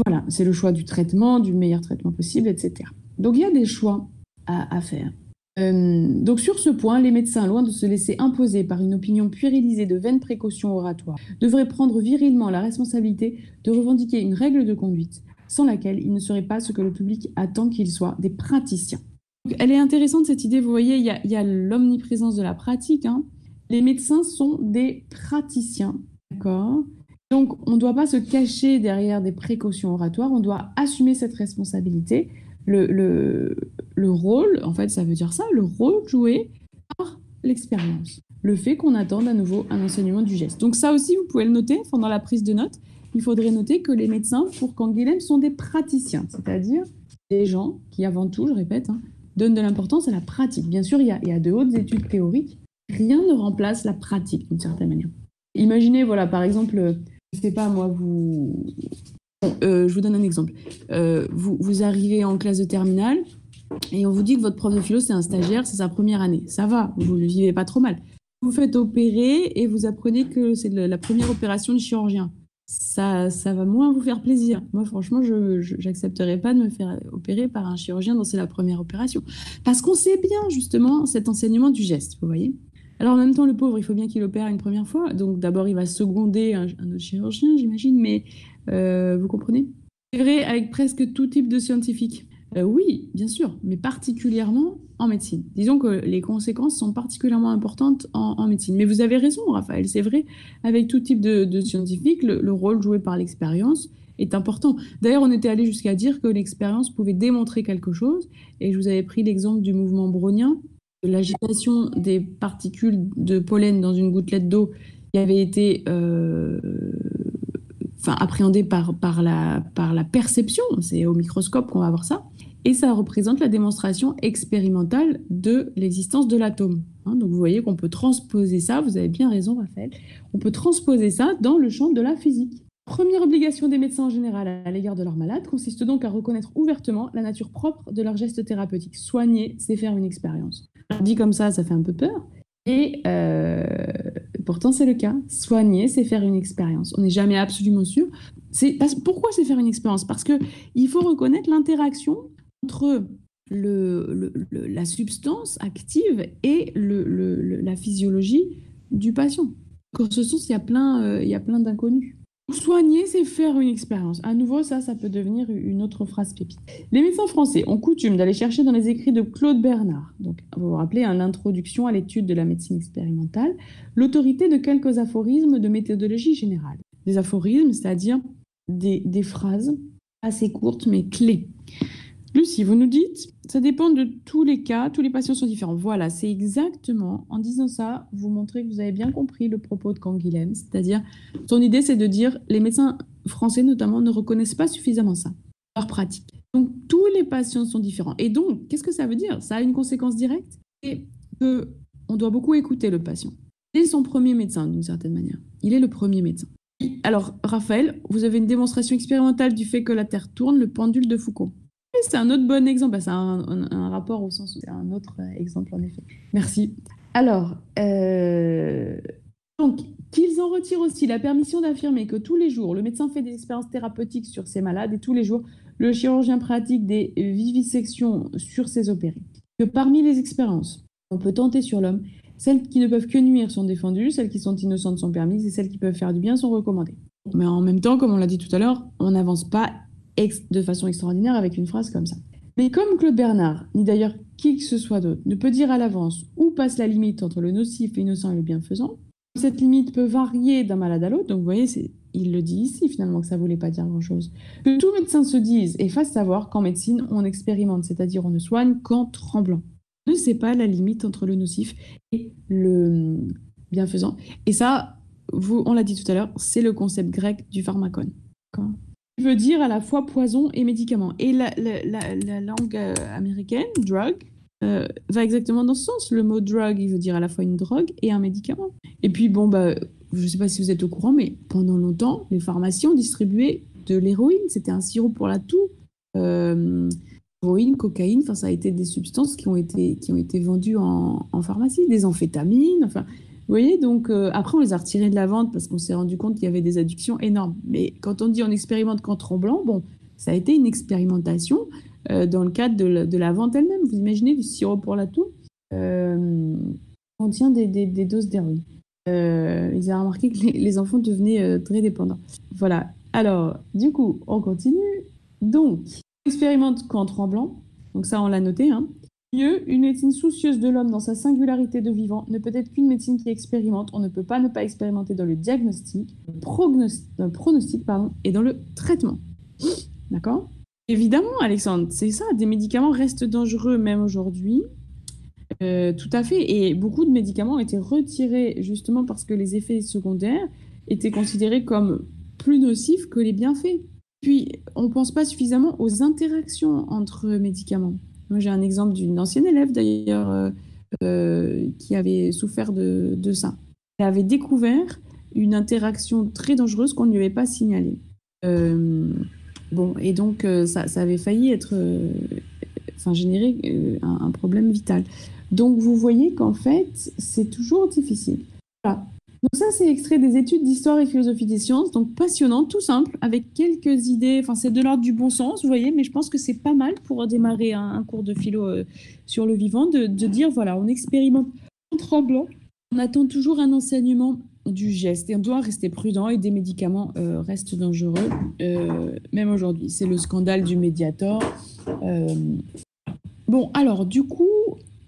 Voilà, c'est le choix du traitement, du meilleur traitement possible, etc. Donc il y a des choix à faire. Donc sur ce point, les médecins, loin de se laisser imposer par une opinion puérilisée de vaines précautions oratoires, devraient prendre virilement la responsabilité de revendiquer une règle de conduite sans laquelle ils ne seraient pas ce que le public attend qu'ils soient, des praticiens. Donc, elle est intéressante cette idée, vous voyez, il y a l'omniprésence de la pratique. Hein. Les médecins sont des praticiens, d'accord ? Donc on ne doit pas se cacher derrière des précautions oratoires, on doit assumer cette responsabilité. Le rôle, en fait, ça veut dire ça, le rôle joué par l'expérience. Le fait qu'on attende à nouveau un enseignement du geste. Donc ça aussi, vous pouvez le noter dans la prise de notes. Il faudrait noter que les médecins, pour Canguilhem, sont des praticiens, c'est-à-dire des gens qui, avant tout, je répète, hein, donnent de l'importance à la pratique. Bien sûr, il y a de hautes études théoriques. Rien ne remplace la pratique, d'une certaine manière. Imaginez, voilà, par exemple, je ne sais pas, moi, je vous donne un exemple. Vous arrivez en classe de terminale et on vous dit que votre prof de philo, c'est un stagiaire, c'est sa première année. Ça va, vous ne vivez pas trop mal. Vous faites opérer et vous apprenez que c'est la première opération du chirurgien. Ça va moins vous faire plaisir. Moi, franchement, je n'accepterais pas de me faire opérer par un chirurgien dont c'est la première opération. Parce qu'on sait bien, justement, cet enseignement du geste, vous voyez. Alors, en même temps, le pauvre, il faut bien qu'il opère une première fois. Donc, d'abord, il va seconder un autre chirurgien, j'imagine, mais vous comprenez? C'est vrai avec presque tout type de scientifique. Oui, bien sûr, mais particulièrement en médecine. Disons que les conséquences sont particulièrement importantes en médecine. Mais vous avez raison, Raphaël, c'est vrai, avec tout type de scientifique, le rôle joué par l'expérience est important. D'ailleurs, on était allé jusqu'à dire que l'expérience pouvait démontrer quelque chose, et je vous avais pris l'exemple du mouvement brownien, de l'agitation des particules de pollen dans une gouttelette d'eau qui avait été appréhendée par la perception, c'est au microscope qu'on va voir ça, et ça représente la démonstration expérimentale de l'existence de l'atome. Hein, donc vous voyez qu'on peut transposer ça, vous avez bien raison Raphaël, on peut transposer ça dans le champ de la physique. Première obligation des médecins en général à l'égard de leurs malades consiste donc à reconnaître ouvertement la nature propre de leurs gestes thérapeutiques. Soigner, c'est faire une expérience. Dit comme ça fait un peu peur, et pourtant c'est le cas. Soigner, c'est faire une expérience. On n'est jamais absolument sûr. Pourquoi c'est faire une expérience? Parce qu'il faut reconnaître l'interaction entre la substance active et la physiologie du patient. En ce sens, il y a plein d'inconnus. Soigner, c'est faire une expérience. À nouveau, ça peut devenir une autre phrase pépite. Les médecins français ont coutume d'aller chercher dans les écrits de Claude Bernard, donc vous vous rappelez, l'introduction à l'étude de la médecine expérimentale, l'autorité de quelques aphorismes de méthodologie générale. Des aphorismes, c'est-à-dire des phrases assez courtes mais clés. Lucie, vous nous dites, ça dépend de tous les cas, tous les patients sont différents. Voilà, c'est exactement, en disant ça, vous montrez que vous avez bien compris le propos de Canguilhem, c'est-à-dire, son idée, c'est de dire, les médecins français notamment ne reconnaissent pas suffisamment ça, leur pratique. Donc, tous les patients sont différents. Et donc, qu'est-ce que ça veut dire? Ça a une conséquence directe, c'est qu'on doit beaucoup écouter le patient. C'est son premier médecin, d'une certaine manière. Il est le premier médecin. Alors, Raphaël, vous avez une démonstration expérimentale du fait que la Terre tourne, le pendule de Foucault. Et c'est un autre bon exemple. Bah, c'est un rapport au sens où c'est un autre exemple, en effet. Merci. Alors, donc, qu'ils en retirent aussi la permission d'affirmer que tous les jours, le médecin fait des expériences thérapeutiques sur ses malades et tous les jours, le chirurgien pratique des vivisections sur ses opérés. Que parmi les expériences, on peut tenter sur l'homme, celles qui ne peuvent que nuire sont défendues, celles qui sont innocentes sont permises et celles qui peuvent faire du bien sont recommandées. Mais en même temps, comme on l'a dit tout à l'heure, on n'avance pas de façon extraordinaire avec une phrase comme ça. Mais comme Claude Bernard, ni d'ailleurs qui que ce soit d'autre, ne peut dire à l'avance où passe la limite entre le nocif, l'innocent et le bienfaisant, cette limite peut varier d'un malade à l'autre. Donc vous voyez, il le dit ici finalement que ça ne voulait pas dire grand-chose. Que tout médecin se dise et fasse savoir qu'en médecine, on expérimente, c'est-à-dire on ne soigne qu'en tremblant. On ne sait pas la limite entre le nocif et le bienfaisant. Et ça, on l'a dit tout à l'heure, c'est le concept grec du pharmakon. Qui veut dire à la fois poison et médicament. Et la langue américaine, drug, va exactement dans ce sens. Le mot drug, il veut dire à la fois une drogue et un médicament. Et puis, bon, bah, je ne sais pas si vous êtes au courant, mais pendant longtemps, les pharmacies ont distribué de l'héroïne. C'était un sirop pour la toux. Héroïne, cocaïne, ça a été des substances qui ont été vendues en pharmacie, des amphétamines, enfin, vous voyez, donc après on les a retirées de la vente parce qu'on s'est rendu compte qu'il y avait des addictions énormes. Mais quand on dit on expérimente qu'en tremblant, bon, ça a été une expérimentation dans le cadre de la vente elle-même. Vous imaginez du sirop pour la toux contient des doses d'héroïne. Ils ont remarqué que les enfants devenaient très dépendants. Voilà. Alors, du coup, on continue. Donc, expérimente qu'en tremblant, donc ça on l'a noté, hein. Mieux, une médecine soucieuse de l'homme dans sa singularité de vivant ne peut être qu'une médecine qui expérimente. On ne peut pas ne pas expérimenter dans le diagnostic, dans le pronostic et dans le traitement. D'accord? Évidemment, Alexandre, c'est ça, des médicaments restent dangereux même aujourd'hui. Tout à fait, et beaucoup de médicaments ont été retirés justement parce que les effets secondaires étaient considérés comme plus nocifs que les bienfaits. Puis, on ne pense pas suffisamment aux interactions entre médicaments. Moi, j'ai un exemple d'une ancienne élève d'ailleurs qui avait souffert de ça. Elle avait découvert une interaction très dangereuse qu'on ne lui avait pas signalée. Bon, et donc ça avait failli générer un problème vital. Donc vous voyez qu'en fait, c'est toujours difficile. Voilà. Donc ça, c'est extrait des études d'histoire et philosophie des sciences, donc passionnant, tout simple, avec quelques idées, enfin c'est de l'ordre du bon sens, vous voyez, mais je pense que c'est pas mal pour démarrer un cours de philo sur le vivant, de dire, voilà, on expérimente en tremblant, on attend toujours un enseignement du geste, et on doit rester prudent, et des médicaments restent dangereux, même aujourd'hui. C'est le scandale du Mediator. Bon, alors, du coup,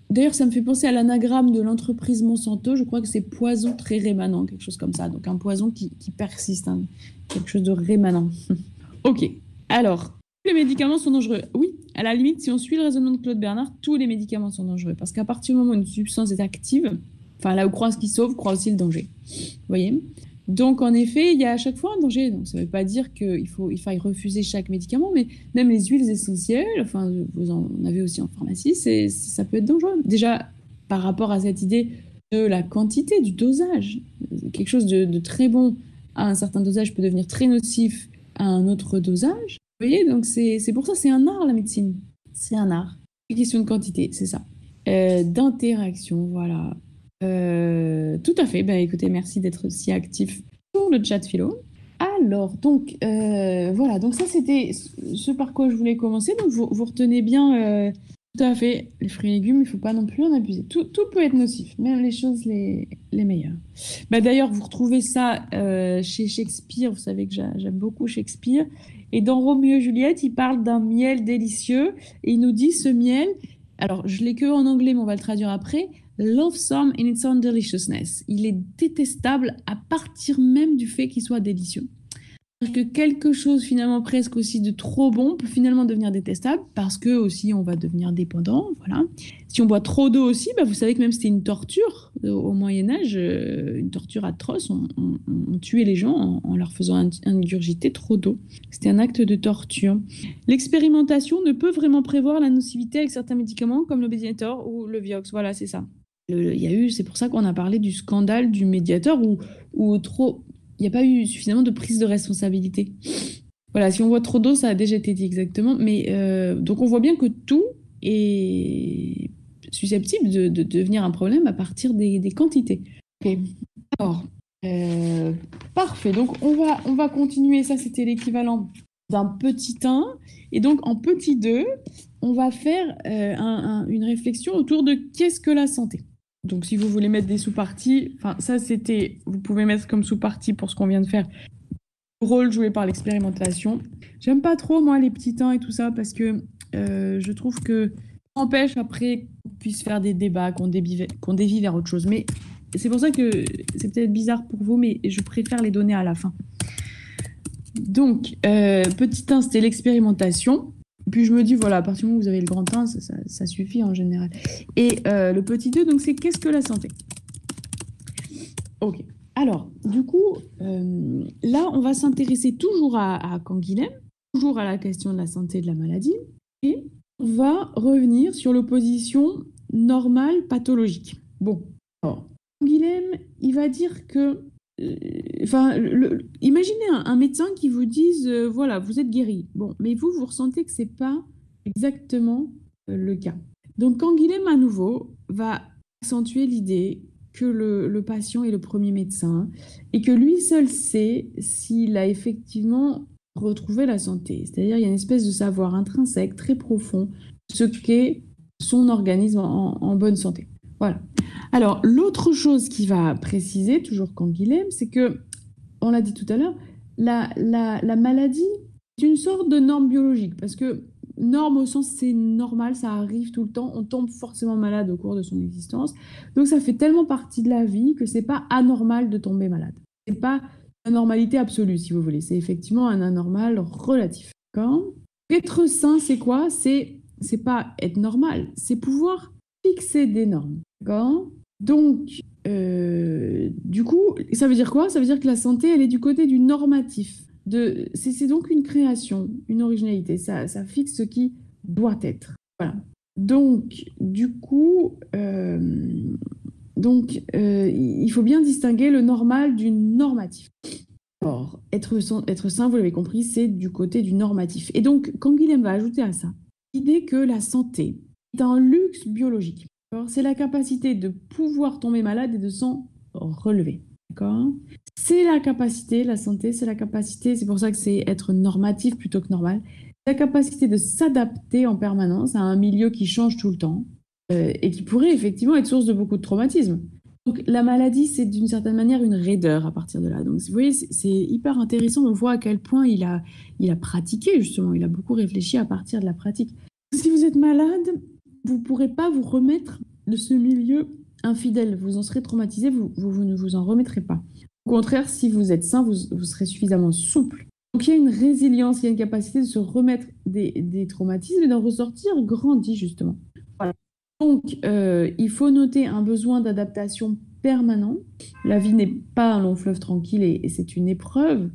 d'ailleurs, ça me fait penser à l'anagramme de l'entreprise Monsanto. Je crois que c'est poison très rémanent, quelque chose comme ça. Donc, un poison qui persiste, hein, quelque chose de rémanent. Ok, alors, tous les médicaments sont dangereux. Oui, à la limite, si on suit le raisonnement de Claude Bernard, tous les médicaments sont dangereux. Parce qu'à partir du moment où une substance est active, enfin, là où croit ce qui sauve, croit aussi le danger. Vous voyez ? Donc, en effet, il y a à chaque fois un danger. Donc, ça ne veut pas dire qu'il faille refuser chaque médicament, mais même les huiles essentielles, enfin, vous en avez aussi en pharmacie, ça peut être dangereux. Déjà, par rapport à cette idée de la quantité, du dosage, quelque chose de très bon à un certain dosage peut devenir très nocif à un autre dosage. Vous voyez, donc c'est pour ça, c'est un art, la médecine. C'est un art. C'est une question de quantité, c'est ça. D'interaction, voilà. Tout à fait. Ben, écoutez, merci d'être si actif sur le chat philo. Alors, donc, voilà. Donc, ça, c'était ce par quoi je voulais commencer. Donc, vous retenez bien, tout à fait, les fruits et légumes, il ne faut pas non plus en abuser. Tout peut être nocif, même les choses les meilleures. Ben, d'ailleurs, vous retrouvez ça chez Shakespeare. Vous savez que j'aime beaucoup Shakespeare. Et dans Roméo et Juliette, il parle d'un miel délicieux. Et il nous dit ce miel, alors, je l'ai que en anglais, mais on va le traduire après. Loathsome in its own deliciousness. Il est détestable à partir même du fait qu'il soit délicieux. Parce que quelque chose finalement presque aussi de trop bon peut finalement devenir détestable parce que aussi on va devenir dépendant. Voilà. Si on boit trop d'eau aussi, bah vous savez que même c'était une torture au Moyen-Âge, une torture atroce. On tuait les gens en leur faisant ingurgiter trop d'eau. C'était un acte de torture. L'expérimentation ne peut vraiment prévoir la nocivité avec certains médicaments comme le Mediator ou le Vioxx. Voilà, c'est ça. C'est pour ça qu'on a parlé du scandale du Mediator où trop il n'y a pas eu suffisamment de prise de responsabilité. Voilà, si on voit trop d'eau, ça a déjà été dit exactement. Mais donc on voit bien que tout est susceptible de devenir un problème à partir des quantités. Ok. Alors, euh, parfait. Donc on va continuer. Ça, c'était l'équivalent d'un petit 1. Et donc en petit 2, on va faire une réflexion autour de qu'est-ce que la santé. Donc si vous voulez mettre des sous-parties, enfin ça c'était, vous pouvez mettre comme sous-partie pour ce qu'on vient de faire rôle joué par l'expérimentation. J'aime pas trop, moi, les petits temps et tout ça, parce que je trouve que ça empêche après qu'on puisse faire des débats, qu'on dévie vers autre chose. Mais c'est pour ça que c'est peut-être bizarre pour vous, mais je préfère les donner à la fin. Donc, petit 1, c'était l'expérimentation. Puis je me dis, voilà, à partir du moment où vous avez le grand 1, ça suffit en général. Et le petit 2, donc c'est qu'est-ce que la santé? Ok. Alors, du coup, là, on va s'intéresser toujours à Canguilhem, toujours à la question de la santé et de la maladie, et on va revenir sur l'opposition normale-pathologique. Bon, alors, Canguilhem, il va dire que, enfin, imaginez un médecin qui vous dise, voilà, vous êtes guéri. Bon, mais vous ressentez que c'est pas exactement le cas. Donc, Canguilhem, à nouveau, va accentuer l'idée que le patient est le premier médecin et que lui seul sait s'il a effectivement retrouvé la santé. C'est-à-dire il y a une espèce de savoir intrinsèque très profond de ce qu'est son organisme en bonne santé. Voilà. Alors, l'autre chose qu'il va préciser, toujours Canguilhem, c'est que, on l'a dit tout à l'heure, la maladie est une sorte de norme biologique parce que norme au sens c'est normal, ça arrive tout le temps, on tombe forcément malade au cours de son existence. Donc ça fait tellement partie de la vie que c'est pas anormal de tomber malade. C'est pas une normalité absolue si vous voulez, c'est effectivement un anormal relatif. D'accord. Être sain, c'est quoi? C'est pas être normal, c'est pouvoir fixer des normes. D'accord. Donc du coup, ça veut dire quoi? Ça veut dire que la santé, elle est du côté du normatif. C'est donc une création, une originalité. Ça fixe ce qui doit être. Voilà. Donc, du coup, il faut bien distinguer le normal du normatif. Or, être sain, vous l'avez compris, c'est du côté du normatif. Et donc, Canguilhem va ajouter à ça l'idée que la santé est un luxe biologique. C'est la capacité de pouvoir tomber malade et de s'en relever. D'accord. C'est la capacité, la santé, c'est la capacité, c'est pour ça que c'est être normatif plutôt que normal, la capacité de s'adapter en permanence à un milieu qui change tout le temps et qui pourrait effectivement être source de beaucoup de traumatismes. Donc la maladie, c'est d'une certaine manière une raideur à partir de là. Donc vous voyez, c'est hyper intéressant, on voit à quel point il a pratiqué justement, il a beaucoup réfléchi à partir de la pratique. Si vous êtes malade, vous ne pourrez pas vous remettre de ce milieu infidèle, vous en serez traumatisé, vous ne vous en remettrez pas. Au contraire, si vous êtes sain, vous serez suffisamment souple. Donc il y a une résilience, il y a une capacité de se remettre des traumatismes et d'en ressortir grandi justement. Voilà. Donc il faut noter un besoin d'adaptation permanent. La vie n'est pas un long fleuve tranquille et c'est une épreuve.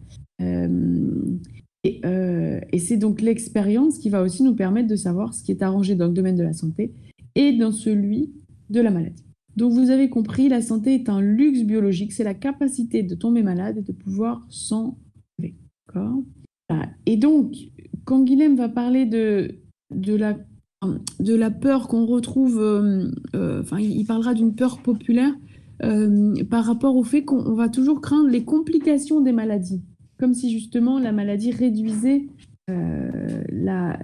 Et c'est donc l'expérience qui va aussi nous permettre de savoir ce qui est arrangé dans le domaine de la santé et dans celui de la maladie. Donc vous avez compris, la santé est un luxe biologique, c'est la capacité de tomber malade et de pouvoir s'en relever. D'accord. Voilà. Et donc, Canguilhem va parler de la peur qu'on retrouve, il parlera d'une peur populaire par rapport au fait qu'on va toujours craindre les complications des maladies, comme si justement la maladie réduisait la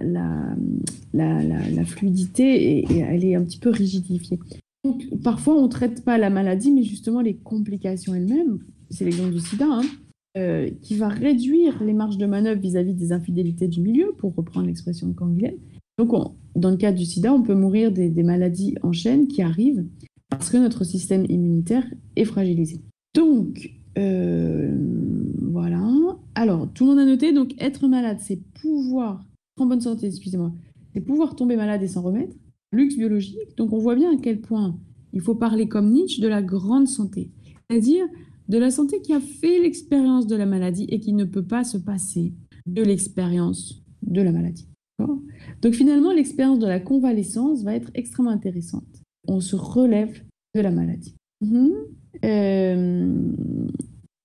fluidité et elle est un petit peu rigidifiée. Donc, parfois, on ne traite pas la maladie, mais justement les complications elles-mêmes. C'est l'exemple du sida, qui va réduire les marges de manœuvre vis-à-vis des infidélités du milieu, pour reprendre l'expression de Canguilhem. Donc, dans le cas du sida, on peut mourir des maladies en chaîne qui arrivent parce que notre système immunitaire est fragilisé. Donc, voilà. Alors, tout le monde a noté, donc être malade, c'est pouvoir, en bonne santé, excusez-moi, c'est pouvoir tomber malade et s'en remettre. Luxe biologique, donc on voit bien à quel point il faut parler comme Nietzsche de la grande santé, c'est-à-dire de la santé qui a fait l'expérience de la maladie et qui ne peut pas se passer de l'expérience de la maladie. D'accord. Donc finalement, l'expérience de la convalescence va être extrêmement intéressante. On se relève de la maladie.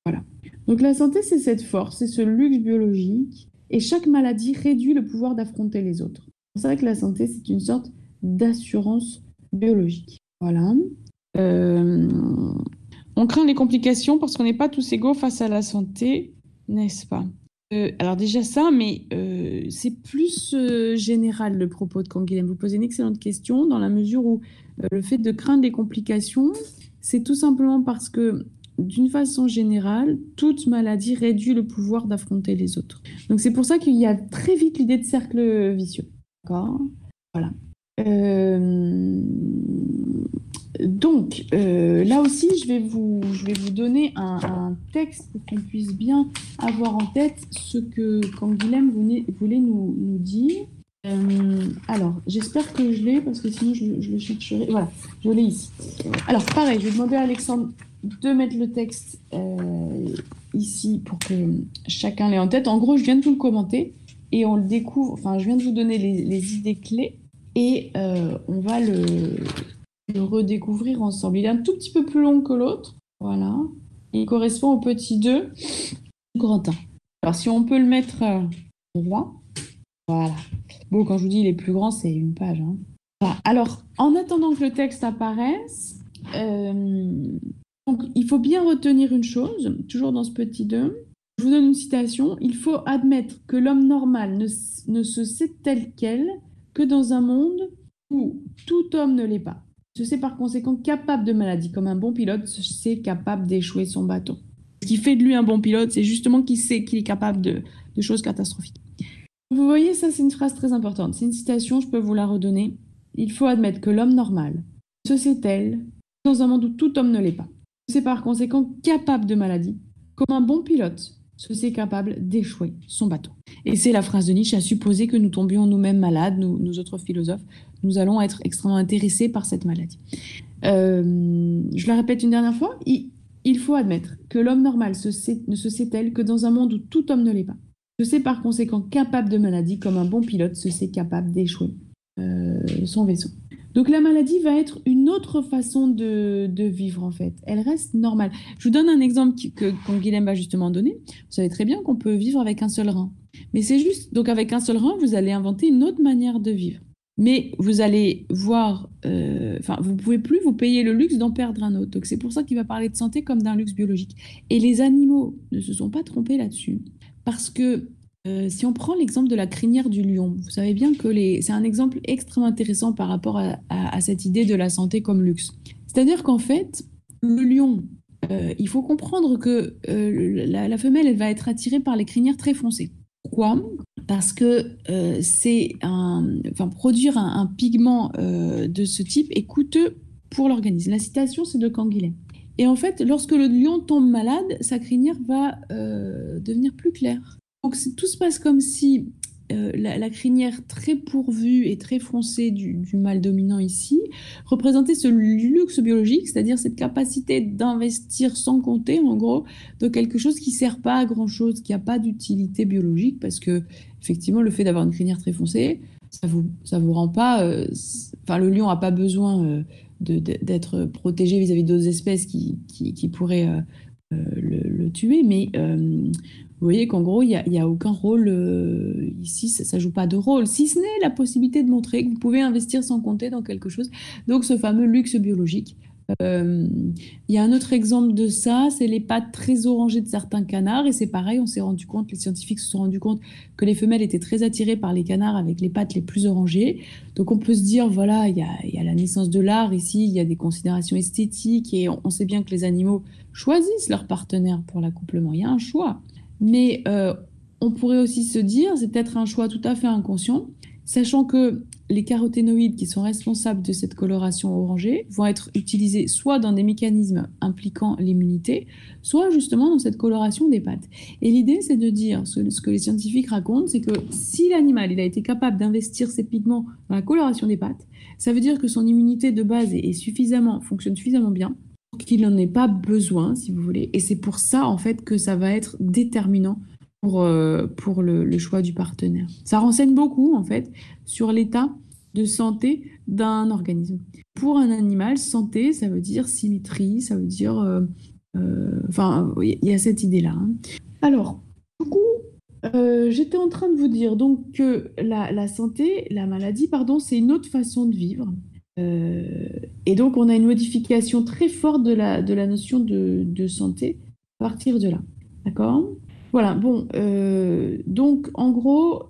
Voilà. Donc la santé, c'est cette force, c'est ce luxe biologique, et chaque maladie réduit le pouvoir d'affronter les autres. C'est vrai que la santé, c'est une sorte d'assurance biologique. Voilà. Euh, on craint les complications parce qu'on n'est pas tous égaux face à la santé, n'est-ce pas? Alors déjà ça, mais c'est plus général le propos de Canguilhem. Vous posez une excellente question dans la mesure où le fait de craindre les complications, c'est tout simplement parce que d'une façon générale, toute maladie réduit le pouvoir d'affronter les autres. Donc c'est pour ça qu'il y a très vite l'idée de cercle vicieux. D'accord? Voilà. Donc, là aussi, je vais vous donner un texte pour qu'on puisse bien avoir en tête ce que Canguilhem voulait nous dire. Alors, j'espère que je l'ai, parce que sinon je le chercherai. Voilà, je l'ai ici. Alors, pareil, je vais demander à Alexandre de mettre le texte ici pour que chacun l'ait en tête. En gros, je viens de vous le commenter et on le découvre. Enfin, je viens de vous donner les idées clés et on va le redécouvrir ensemble. Il est un tout petit peu plus long que l'autre. Voilà. Il correspond au petit 2 du grand 1. Alors, si on peut le mettre droit. Voilà. Bon, quand je vous dis il est plus grand, c'est une page. Hein. Voilà. Alors, en attendant que le texte apparaisse, donc, il faut bien retenir une chose, toujours dans ce petit 2. Je vous donne une citation. Il faut admettre que l'homme normal ne se sait tel quel que dans un monde où tout homme ne l'est pas. Se sait par conséquent capable de maladie. Comme un bon pilote se sait capable d'échouer son bateau. Ce qui fait de lui un bon pilote, c'est justement qu'il sait qu'il est capable de choses catastrophiques. Vous voyez, ça c'est une phrase très importante. C'est une citation, je peux vous la redonner. Il faut admettre que l'homme normal se sait tel dans un monde où tout homme ne l'est pas. Se sait par conséquent capable de maladie. Comme un bon pilote se sait capable d'échouer son bateau. Et c'est la phrase de Nietzsche, à supposer que nous tombions nous-mêmes malades, nous autres philosophes, nous allons être extrêmement intéressés par cette maladie. Je la répète une dernière fois, il faut admettre que l'homme normal ne se sait tel que dans un monde où tout homme ne l'est pas. Se sait par conséquent capable de maladie, comme un bon pilote se sait capable d'échouer son vaisseau. Donc la maladie va être une autre façon de vivre en fait. Elle reste normale. Je vous donne un exemple que Canguilhem va justement donner. Vous savez très bien qu'on peut vivre avec un seul rein. Mais c'est juste, donc avec un seul rein, vous allez inventer une autre manière de vivre. Mais vous allez voir, vous ne pouvez plus vous payer le luxe d'en perdre un autre. Donc c'est pour ça qu'il va parler de santé comme d'un luxe biologique. Et les animaux ne se sont pas trompés là-dessus. Parce que si on prend l'exemple de la crinière du lion, vous savez bien que c'est un exemple extrêmement intéressant par rapport à cette idée de la santé comme luxe. C'est-à-dire qu'en fait, le lion, il faut comprendre que la femelle, elle va être attirée par les crinières très foncées. Pourquoi ? Parce que produire un pigment de ce type est coûteux pour l'organisme. La citation, c'est de Canguilhem. Et en fait, lorsque le lion tombe malade, sa crinière va devenir plus claire. Donc tout se passe comme si la crinière très pourvue et très foncée du mâle dominant ici représentait ce luxe biologique, c'est-à-dire cette capacité d'investir sans compter, en gros, dans quelque chose qui ne sert pas à grand-chose, qui n'a pas d'utilité biologique, parce que effectivement, le fait d'avoir une crinière très foncée, ça vous rend pas... le lion n'a pas besoin d'être protégé vis-à-vis d'autres espèces qui pourraient le tuer, mais... vous voyez qu'en gros, il n'y a aucun rôle ici, ça ne joue pas de rôle, si ce n'est la possibilité de montrer que vous pouvez investir sans compter dans quelque chose. Donc, ce fameux luxe biologique. Il y a un autre exemple de ça, c'est les pattes très orangées de certains canards. Et c'est pareil, on s'est rendu compte, les scientifiques se sont rendus compte que les femelles étaient très attirées par les canards avec les pattes les plus orangées. Donc, on peut se dire, voilà, il y a la naissance de l'art ici, il y a des considérations esthétiques et on sait bien que les animaux choisissent leur partenaire pour l'accouplement. Il y a un choix. Mais on pourrait aussi se dire, c'est peut-être un choix tout à fait inconscient, sachant que les caroténoïdes qui sont responsables de cette coloration orangée vont être utilisés soit dans des mécanismes impliquant l'immunité, soit justement dans cette coloration des pattes. Et l'idée, c'est de dire, ce que les scientifiques racontent, c'est que si l'animal il a été capable d'investir ses pigments dans la coloration des pattes, ça veut dire que son immunité de base fonctionne suffisamment bien qu'il n'en ait pas besoin, si vous voulez. Et c'est pour ça, en fait, que ça va être déterminant pour le choix du partenaire. Ça renseigne beaucoup, en fait, sur l'état de santé d'un organisme. Pour un animal, santé, ça veut dire symétrie, ça veut dire Enfin, il y a cette idée-là, hein. Alors, du coup, j'étais en train de vous dire donc que la santé, la maladie, pardon, c'est une autre façon de vivre. Euh, et donc, on a une modification très forte de la notion de santé à partir de là. D'accord? Voilà, bon, donc en gros,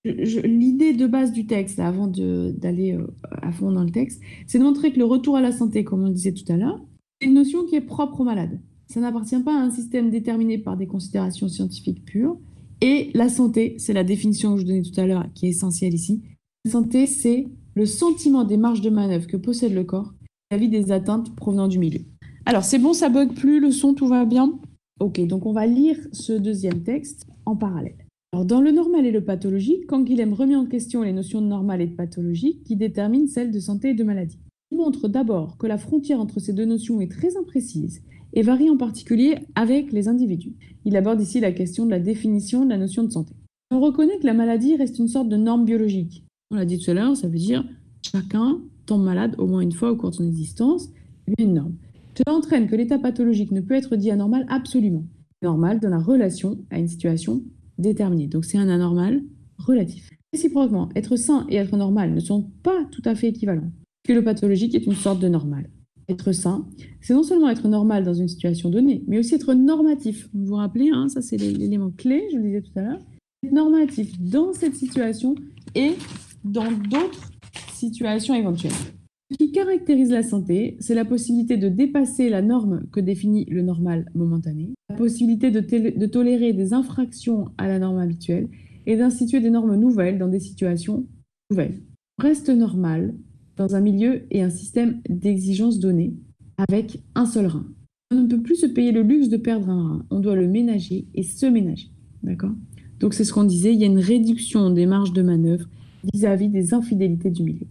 l'idée de base du texte, là, avant d'aller à fond dans le texte, c'est de montrer que le retour à la santé, comme on le disait tout à l'heure, c'est une notion qui est propre aux malades. Ça n'appartient pas à un système déterminé par des considérations scientifiques pures. Et la santé, c'est la définition que je donnais tout à l'heure, qui est essentielle ici. La santé, c'est le sentiment des marges de manœuvre que possède le corps vis-à-vis des atteintes provenant du milieu. Alors, c'est bon, ça bug plus, le son, tout va bien? Ok, donc on va lire ce deuxième texte en parallèle. Alors, dans le normal et le pathologique, Canguilhem remet en question les notions de normal et de pathologique qui déterminent celles de santé et de maladie. Il montre d'abord que la frontière entre ces deux notions est très imprécise et varie en particulier avec les individus. Il aborde ici la question de la définition de la notion de santé. On reconnaît que la maladie reste une sorte de norme biologique. On l'a dit tout à l'heure, ça veut dire chacun tombe malade au moins une fois au cours de son existence, il y a une norme. Cela entraîne que l'état pathologique ne peut être dit anormal absolument. Normal dans la relation à une situation déterminée. Donc c'est un anormal relatif. Réciproquement, être sain et être normal ne sont pas tout à fait équivalents, que le pathologique est une sorte de normal. Être sain, c'est non seulement être normal dans une situation donnée, mais aussi être normatif. Vous vous rappelez, hein, ça c'est l'élément clé, je le disais tout à l'heure. Être normatif dans cette situation et dans d'autres situations éventuelles. Ce qui caractérise la santé, c'est la possibilité de dépasser la norme que définit le normal momentané, la possibilité de tolérer des infractions à la norme habituelle et d'instituer des normes nouvelles dans des situations nouvelles. On reste normal dans un milieu et un système d'exigences données avec un seul rein. On ne peut plus se payer le luxe de perdre un rein, on doit le ménager et se ménager. D'accord? Donc c'est ce qu'on disait, il y a une réduction des marges de manœuvre vis-à-vis des infidélités du milieu.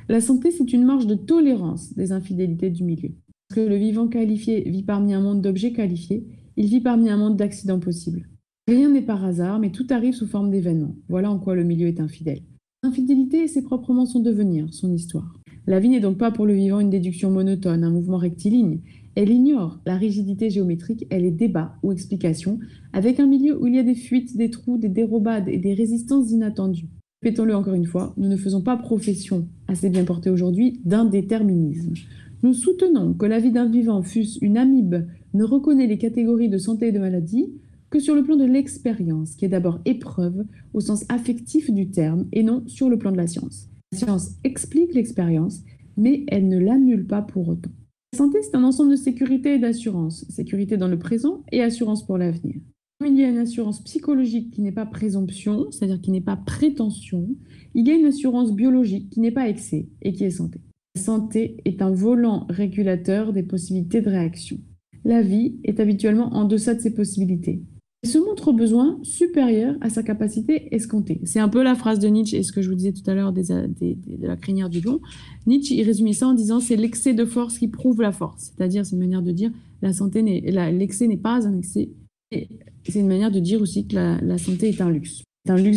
La santé, c'est une marge de tolérance des infidélités du milieu. Parce que le vivant qualifié vit parmi un monde d'objets qualifiés, il vit parmi un monde d'accidents possibles. Rien n'est par hasard, mais tout arrive sous forme d'événements. Voilà en quoi le milieu est infidèle. L'infidélité, c'est proprement son devenir, son histoire. La vie n'est donc pas pour le vivant une déduction monotone, un mouvement rectiligne. Elle ignore la rigidité géométrique, elle est débat ou explication, avec un milieu où il y a des fuites, des trous, des dérobades et des résistances inattendues. Répétons-le encore une fois, nous ne faisons pas profession, assez bien portée aujourd'hui, d'un déterminisme. Nous soutenons que la vie d'un vivant, fût-ce une amibe, ne reconnaît les catégories de santé et de maladie que sur le plan de l'expérience, qui est d'abord épreuve au sens affectif du terme et non sur le plan de la science. La science explique l'expérience, mais elle ne l'annule pas pour autant. La santé, c'est un ensemble de sécurité et d'assurance, sécurité dans le présent et assurance pour l'avenir. Il y a une assurance psychologique qui n'est pas présomption, c'est-à-dire qui n'est pas prétention. Il y a une assurance biologique qui n'est pas excès et qui est santé. La santé est un volant régulateur des possibilités de réaction. La vie est habituellement en deçà de ses possibilités. Elle se montre au besoin supérieur à sa capacité escomptée. C'est un peu la phrase de Nietzsche et ce que je vous disais tout à l'heure de la crinière du lion. Nietzsche, il résumait ça en disant c'est l'excès de force qui prouve la force. C'est-à-dire, c'est une manière de dire l'excès n'est pas un excès. Et c'est une manière de dire aussi que la santé est un luxe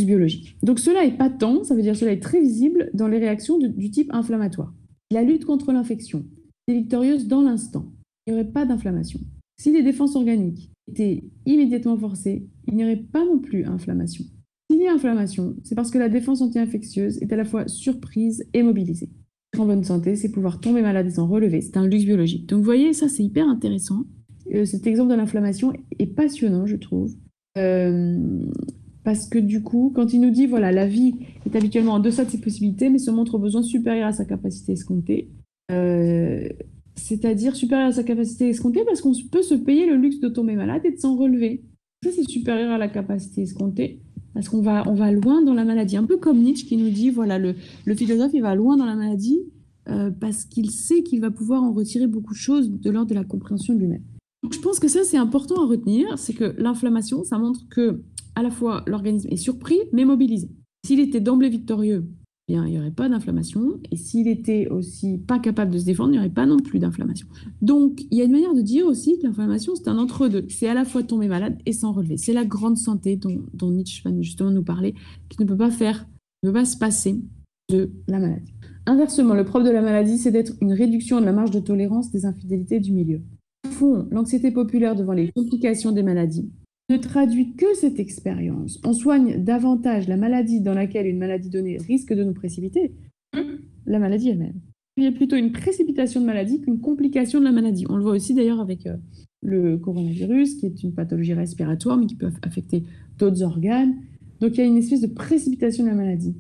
biologique. Donc cela est patent, ça veut dire cela est très visible dans les réactions du type inflammatoire. La lutte contre l'infection est victorieuse dans l'instant. Il n'y aurait pas d'inflammation. Si les défenses organiques étaient immédiatement forcées, il n'y aurait pas non plus inflammation. S'il y a inflammation, c'est parce que la défense anti-infectieuse est à la fois surprise et mobilisée. Être en bonne santé, c'est pouvoir tomber malade et s'en relever. C'est un luxe biologique. Donc vous voyez, ça c'est hyper intéressant. Cet exemple de l'inflammation est passionnant, je trouve. Parce que du coup, quand il nous dit, voilà, la vie est habituellement en deçà de ses possibilités, mais se montre au besoin supérieur à sa capacité escomptée. C'est-à-dire supérieur à sa capacité escomptée parce qu'on peut se payer le luxe de tomber malade et de s'en relever. Ça, c'est supérieur à la capacité escomptée parce on va loin dans la maladie. Un peu comme Nietzsche qui nous dit, voilà, le philosophe, il va loin dans la maladie parce qu'il sait qu'il va pouvoir en retirer beaucoup de choses de l'ordre de la compréhension de lui-même. Donc, je pense que ça, c'est important à retenir, c'est que l'inflammation, ça montre que à la fois l'organisme est surpris, mais mobilisé. S'il était d'emblée victorieux, eh bien, il n'y aurait pas d'inflammation, et s'il était aussi pas capable de se défendre, il n'y aurait pas non plus d'inflammation. Donc, il y a une manière de dire aussi que l'inflammation, c'est un entre-deux. C'est à la fois tomber malade et s'en relever. C'est la grande santé dont Nietzsche va justement nous parler, qui ne peut pas se passer de la maladie. Inversement, le propre de la maladie, c'est d'être une réduction de la marge de tolérance des infidélités du milieu. fond, l'anxiété populaire devant les complications des maladies ne traduit que cette expérience. On soigne davantage la maladie dans laquelle une maladie donnée risque de nous précipiter que la maladie elle-même. Il y a plutôt une précipitation de maladie qu'une complication de la maladie. On le voit aussi d'ailleurs avec le coronavirus, qui est une pathologie respiratoire, mais qui peut affecter d'autres organes. Donc il y a une espèce de précipitation de la maladie.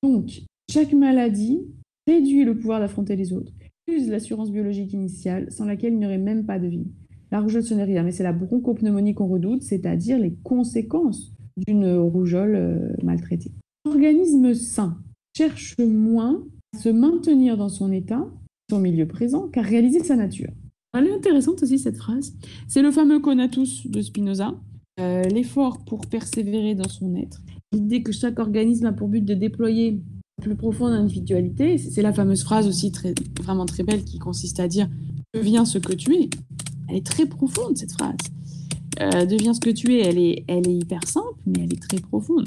Donc, chaque maladie réduit le pouvoir d'affronter les autres, use l'assurance biologique initiale, sans laquelle il n'y aurait même pas de vie. La rougeole, ce n'est rien, mais c'est la bronchopneumonie qu'on redoute, c'est-à-dire les conséquences d'une rougeole maltraitée. L'organisme sain cherche moins à se maintenir dans son état, son milieu présent, qu'à réaliser sa nature. Elle est intéressante aussi, cette phrase. C'est le fameux conatus de Spinoza, l'effort pour persévérer dans son être. L'idée que chaque organisme a pour but de déployer la plus profonde individualité. C'est la fameuse phrase aussi vraiment très belle qui consiste à dire « deviens ce que tu es ». Elle est très profonde, cette phrase. Deviens ce que tu es, elle est hyper simple, mais elle est très profonde.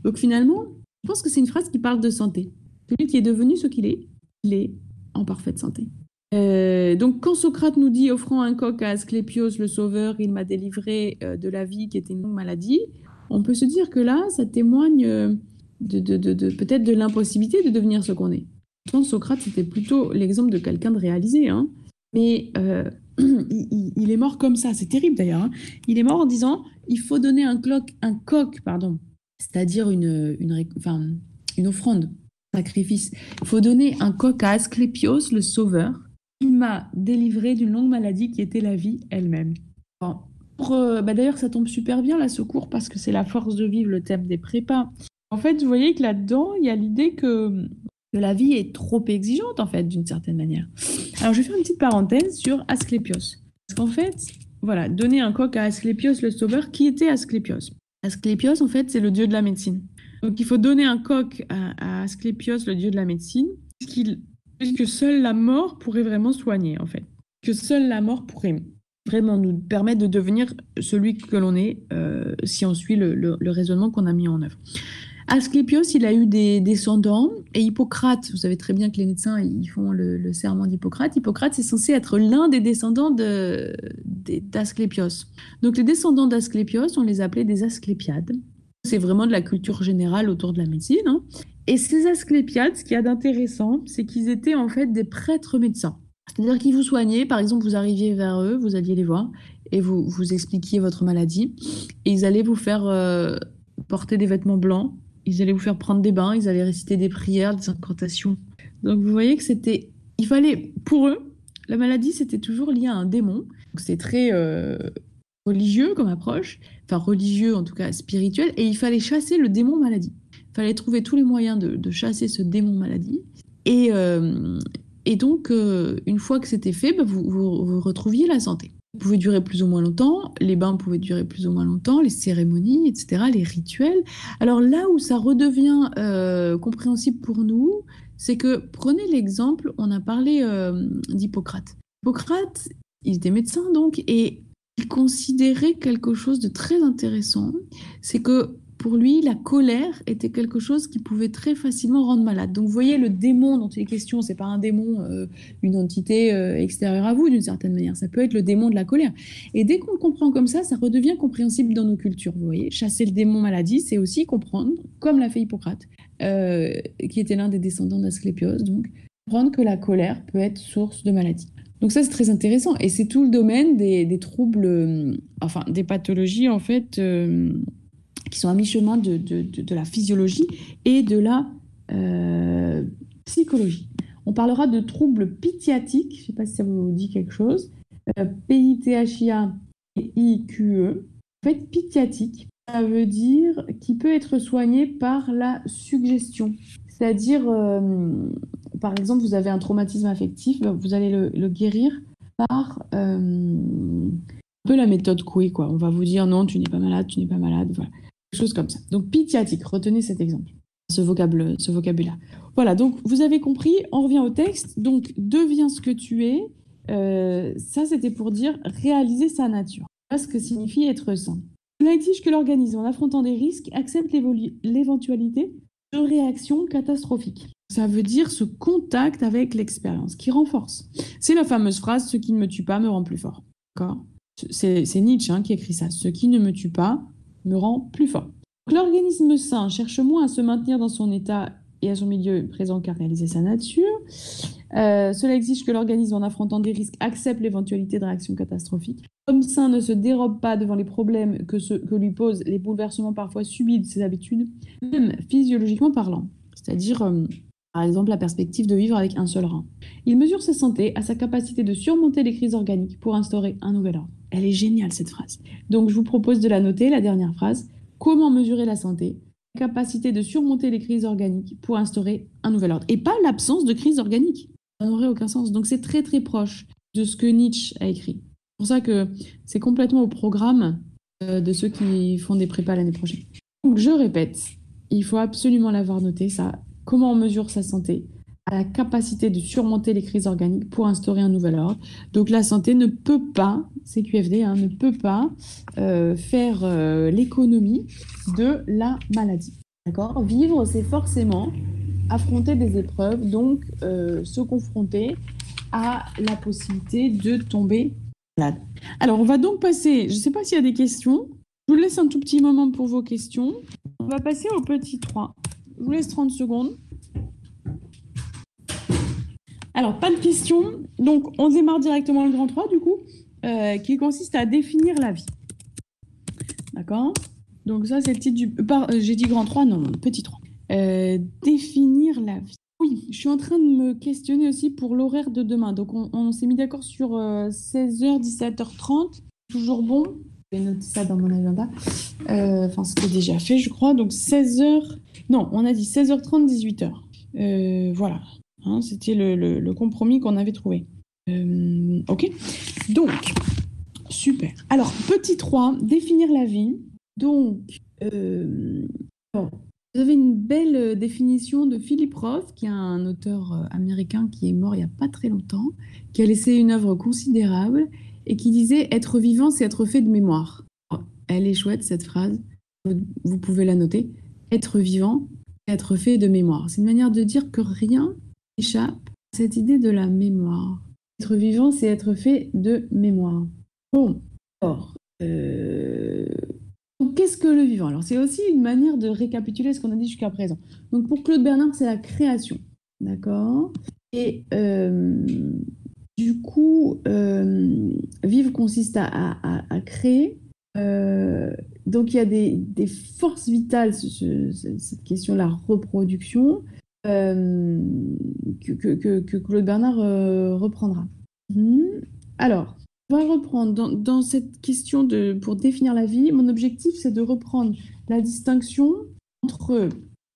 Donc finalement, je pense que c'est une phrase qui parle de santé. Celui qui est devenu ce qu'il est en parfaite santé. Donc quand Socrate nous dit, offrant un coq à Asclépios le sauveur, il m'a délivré de la vie qui était une longue maladie, on peut se dire que là, ça témoigne peut-être de l'impossibilité de devenir ce qu'on est. Je pense que Socrate, c'était plutôt l'exemple de quelqu'un de réalisé, hein. Mais il est mort comme ça, c'est terrible d'ailleurs, hein. Il est mort en disant, il faut donner un coq, c'est-à-dire une offrande, un sacrifice. Il faut donner un coq à Asclépios le sauveur. Il m'a délivré d'une longue maladie qui était la vie elle-même. Bon. D'ailleurs, ça tombe super bien, la secours, parce que c'est la force de vivre, le thème des prépas. En fait, vous voyez que là-dedans, il y a l'idée que la vie est trop exigeante, en fait, d'une certaine manière. Alors, je vais faire une petite parenthèse sur Asclépios. Parce qu'en fait, voilà, donner un coq à Asclépios le sauveur, qui était Asclépios? Asclépios, en fait, c'est le dieu de la médecine. Donc, il faut donner un coq à Asclépios, le dieu de la médecine, puisque seule la mort pourrait vraiment soigner, en fait. Que seule la mort pourrait vraiment nous permettre de devenir celui que l'on est, si on suit le raisonnement qu'on a mis en œuvre. Asclépios, il a eu des descendants, et Hippocrate, vous savez très bien que les médecins, ils font le serment d'Hippocrate. Hippocrate, c'est censé être l'un des descendants d'Asclépios. Donc les descendants d'Asclépios, on les appelait des Asclépiades. C'est vraiment de la culture générale autour de la médecine, hein. Et ces Asclépiades, ce qu'il y a d'intéressant, c'est qu'ils étaient en fait des prêtres médecins. C'est-à-dire qu'ils vous soignaient, par exemple, vous arriviez vers eux, vous alliez les voir, et vous expliquiez votre maladie, et ils allaient vous faire porter des vêtements blancs, ils allaient vous faire prendre des bains, ils allaient réciter des prières, des incantations. Donc vous voyez que il fallait, pour eux, la maladie, c'était toujours lié à un démon. Donc c'est très religieux comme approche, enfin religieux en tout cas spirituel, et il fallait chasser le démon maladie. Il fallait trouver tous les moyens de chasser ce démon maladie. Et donc, une fois que c'était fait, vous retrouviez la santé. Ça pouvait durer plus ou moins longtemps, les bains pouvaient durer plus ou moins longtemps, les cérémonies, etc., les rituels. Alors là où ça redevient compréhensible pour nous, c'est que, prenez l'exemple, on a parlé d'Hippocrate. Hippocrate, il était médecin donc, et il considérait quelque chose de très intéressant, c'est que pour lui, la colère était quelque chose qui pouvait très facilement rendre malade. Donc, vous voyez, le démon dont il est question, c'est pas un démon, une entité extérieure à vous, d'une certaine manière. Ça peut être le démon de la colère. Et dès qu'on le comprend comme ça redevient compréhensible dans nos cultures. Vous voyez, chasser le démon maladie, c'est aussi comprendre, comme l'a fait Hippocrate, qui était l'un des descendants d'Asclépios, donc comprendre que la colère peut être source de maladie. Donc ça, c'est très intéressant. Et c'est tout le domaine des troubles, des pathologies, en fait, qui sont à mi-chemin de la physiologie et de la psychologie. On parlera de troubles pithiatiques, je ne sais pas si ça vous dit quelque chose, P-I-T-H-I-A et I-Q-E. En fait, pithiatique, ça veut dire qui peut être soigné par la suggestion. C'est-à-dire, par exemple, vous avez un traumatisme affectif, vous allez le guérir par un peu la méthode Coué, quoi. On va vous dire non, tu n'es pas malade, voilà. Choses comme ça. Donc, pithiatique, retenez cet exemple, ce vocabulaire. Voilà, donc vous avez compris, on revient au texte. Donc, deviens ce que tu es. Ça, c'était pour dire réaliser sa nature. Voilà ce que signifie être sain. Cela exige que l'organisme, en affrontant des risques, accepte l'éventualité de réactions catastrophiques. Ça veut dire ce contact avec l'expérience qui renforce. C'est la fameuse phrase « ce qui ne me tue pas me rend plus fort ». D'accord ? C'est Nietzsche qui écrit ça. « Ce qui ne me tue pas me rend plus fort ». L'organisme sain cherche moins à se maintenir dans son état et à son milieu présent qu'à réaliser sa nature. Cela exige que l'organisme, en affrontant des risques, accepte l'éventualité de réactions catastrophiques. L'homme sain ne se dérobe pas devant les problèmes que lui posent les bouleversements parfois subis de ses habitudes, même physiologiquement parlant. C'est-à-dire, par exemple, la perspective de vivre avec un seul rein. Il mesure sa santé à sa capacité de surmonter les crises organiques pour instaurer un nouvel ordre. Elle est géniale, cette phrase. Donc, je vous propose de la noter, la dernière phrase. Comment mesurer la santé ? La capacité de surmonter les crises organiques pour instaurer un nouvel ordre. Et pas l'absence de crise organique. Ça n'aurait aucun sens. Donc, c'est très, très proche de ce que Nietzsche a écrit. C'est pour ça que c'est complètement au programme de ceux qui font des prépas l'année prochaine. Donc, je répète, il faut absolument l'avoir noté, ça. Comment on mesure sa santé ? À la capacité de surmonter les crises organiques pour instaurer un nouvel ordre. Donc, la santé ne peut pas, CQFD, ne peut pas faire l'économie de la maladie. D'accord ? Vivre, c'est forcément affronter des épreuves, donc se confronter à la possibilité de tomber malade. Alors, on va donc passer, je ne sais pas s'il y a des questions. Je vous laisse un tout petit moment pour vos questions. On va passer au petit 3. Je vous laisse 30 secondes. Alors, pas de questions. Donc, on démarre directement le grand 3, du coup, qui consiste à définir la vie. D'accord ? Donc, ça, c'est le titre du... j'ai dit grand 3, non, petit 3. Définir la vie. Oui, je suis en train de me questionner aussi pour l'horaire de demain. Donc, on s'est mis d'accord sur 16h, 17h30. Toujours bon. Je vais noter ça dans mon agenda. Enfin, c'était déjà fait, je crois. Donc, 16h... Non, on a dit 16h30, 18h. Voilà. C'était le compromis qu'on avait trouvé. OK. Donc, super. Alors, petit 3, définir la vie. Donc, vous avez une belle définition de Philip Roth, qui est un auteur américain qui est mort il n'y a pas très longtemps, qui a laissé une œuvre considérable et qui disait « Être vivant, c'est être fait de mémoire ». Elle est chouette, cette phrase. Vous pouvez la noter. Être vivant, c'est être fait de mémoire. C'est une manière de dire que rien échappe à cette idée de la mémoire. Être vivant, c'est être fait de mémoire. Bon, alors, qu'est-ce que le vivant ? Alors, c'est aussi une manière de récapituler ce qu'on a dit jusqu'à présent. Donc, pour Claude Bernard, c'est la création. D'accord ? Et du coup, vivre consiste à créer. Donc, il y a des forces vitales, cette question de la reproduction, que Claude Bernard reprendra. Alors, on va reprendre dans cette question pour définir la vie. Mon objectif, c'est de reprendre la distinction entre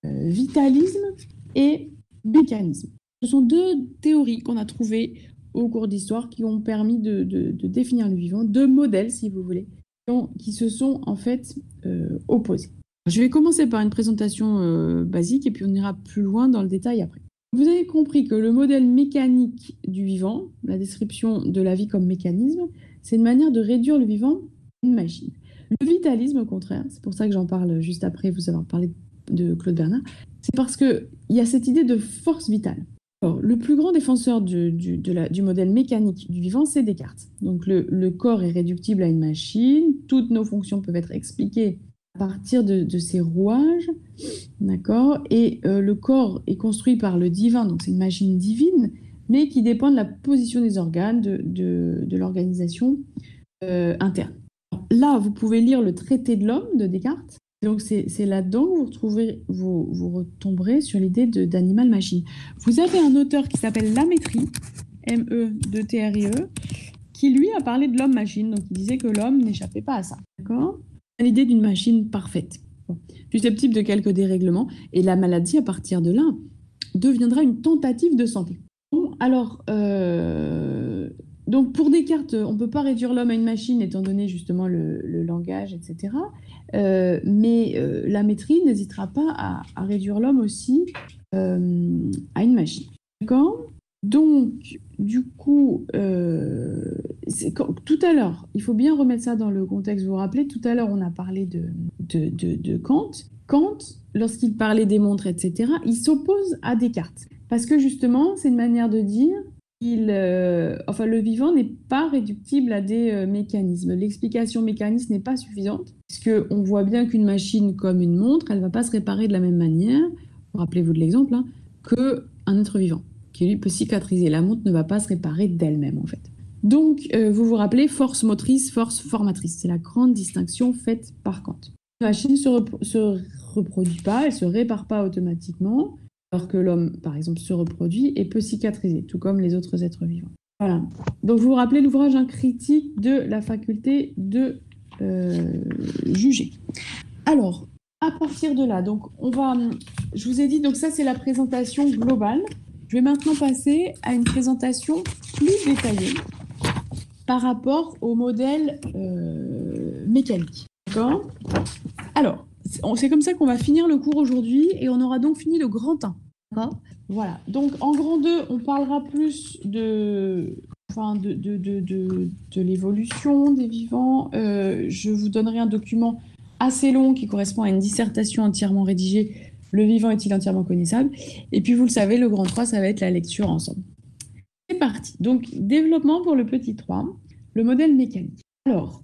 vitalisme et mécanisme. Ce sont deux théories qu'on a trouvées au cours d'histoire qui ont permis de définir le vivant, deux modèles, si vous voulez, qui se sont en fait opposés. Je vais commencer par une présentation basique et puis on ira plus loin dans le détail après. Vous avez compris que le modèle mécanique du vivant, la description de la vie comme mécanisme, c'est une manière de réduire le vivant à une machine. Le vitalisme, au contraire, c'est pour ça que j'en parle juste après vous avoir parlé de Claude Bernard, c'est parce qu'il y a cette idée de force vitale. Alors, le plus grand défenseur du modèle mécanique du vivant, c'est Descartes. Donc le corps est réductible à une machine, toutes nos fonctions peuvent être expliquées à partir de ces rouages, d'accord ? Et le corps est construit par le divin, donc c'est une machine divine, mais qui dépend de la position des organes, de l'organisation interne. Alors, là, vous pouvez lire le Traité de l'homme de Descartes. Donc c'est là-dedans que vous retomberez sur l'idée d'animal-machine. Vous avez un auteur qui s'appelle Lamétrie, M-E-2-T-R-I-E, qui lui a parlé de l'homme-machine, donc il disait que l'homme n'échappait pas à ça, d'accord ? L'idée d'une machine parfaite. Bon. Susceptible de quelques dérèglements, et la maladie, à partir de là, deviendra une tentative de santé. Bon, alors, donc pour Descartes, on ne peut pas réduire l'homme à une machine, étant donné justement le langage, etc. Mais Lamétrie n'hésitera pas à réduire l'homme aussi à une machine. D'accord ? Donc, du coup, tout à l'heure, il faut bien remettre ça dans le contexte. Vous vous rappelez, tout à l'heure, on a parlé de Kant. Kant, lorsqu'il parlait des montres, etc., il s'oppose à Descartes. Parce que justement, c'est une manière de dire le vivant n'est pas réductible à des mécanismes. L'explication mécaniste n'est pas suffisante, puisqu'on voit bien qu'une machine comme une montre, elle ne va pas se réparer de la même manière, rappelez-vous de l'exemple, hein, qu'un être vivant, qui lui peut cicatriser. La montre ne va pas se réparer d'elle-même, en fait. Donc, vous vous rappelez, force motrice, force formatrice. C'est la grande distinction faite par Kant. La machine ne se reproduit pas, elle ne se répare pas automatiquement, alors que l'homme, par exemple, se reproduit et peut cicatriser, tout comme les autres êtres vivants. Voilà. Donc, vous vous rappelez l'ouvrage Un critique de la faculté de juger. Alors, à partir de là, donc je vous ai dit, donc ça c'est la présentation globale. Je vais maintenant passer à une présentation plus détaillée par rapport au modèle mécanique. D'accord ? Alors, c'est comme ça qu'on va finir le cours aujourd'hui et on aura donc fini le grand 1. D'accord ? Voilà. Donc, en grand 2, on parlera plus de l'évolution des vivants. Je vous donnerai un document assez long qui correspond à une dissertation entièrement rédigée. Le vivant est-il entièrement connaissable ? Et puis, vous le savez, le grand 3, ça va être la lecture ensemble. C'est parti. Donc, développement pour le petit 3, le modèle mécanique. Alors,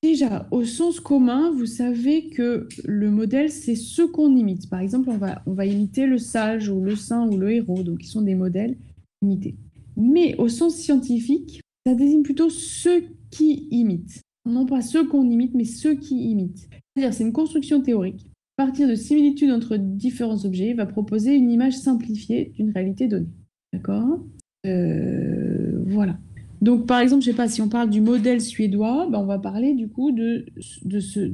déjà, au sens commun, vous savez que le modèle, c'est ce qu'on imite. Par exemple, on va imiter le sage ou le saint ou le héros, donc ils sont des modèles imités. Mais au sens scientifique, ça désigne plutôt ceux qui imitent. Non pas ceux qu'on imite, mais ceux qui imitent. C'est-à-dire, c'est une construction théorique. À partir de similitudes entre différents objets, il va proposer une image simplifiée d'une réalité donnée. D'accord ? Voilà. Donc, par exemple, je ne sais pas, si on parle du modèle suédois, ben, on va parler du coup de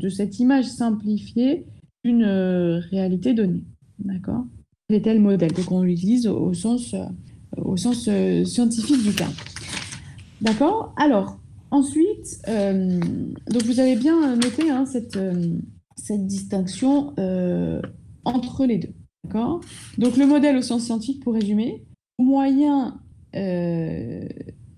cette image simplifiée d'une réalité donnée. D'accord ? Quel est tel modèle? Donc, on l'utilise au sens scientifique du terme. D'accord ? Alors, ensuite, donc vous avez bien noté hein, cette distinction entre les deux. D'accord ? Donc, le modèle au sens scientifique, pour résumer, au moyen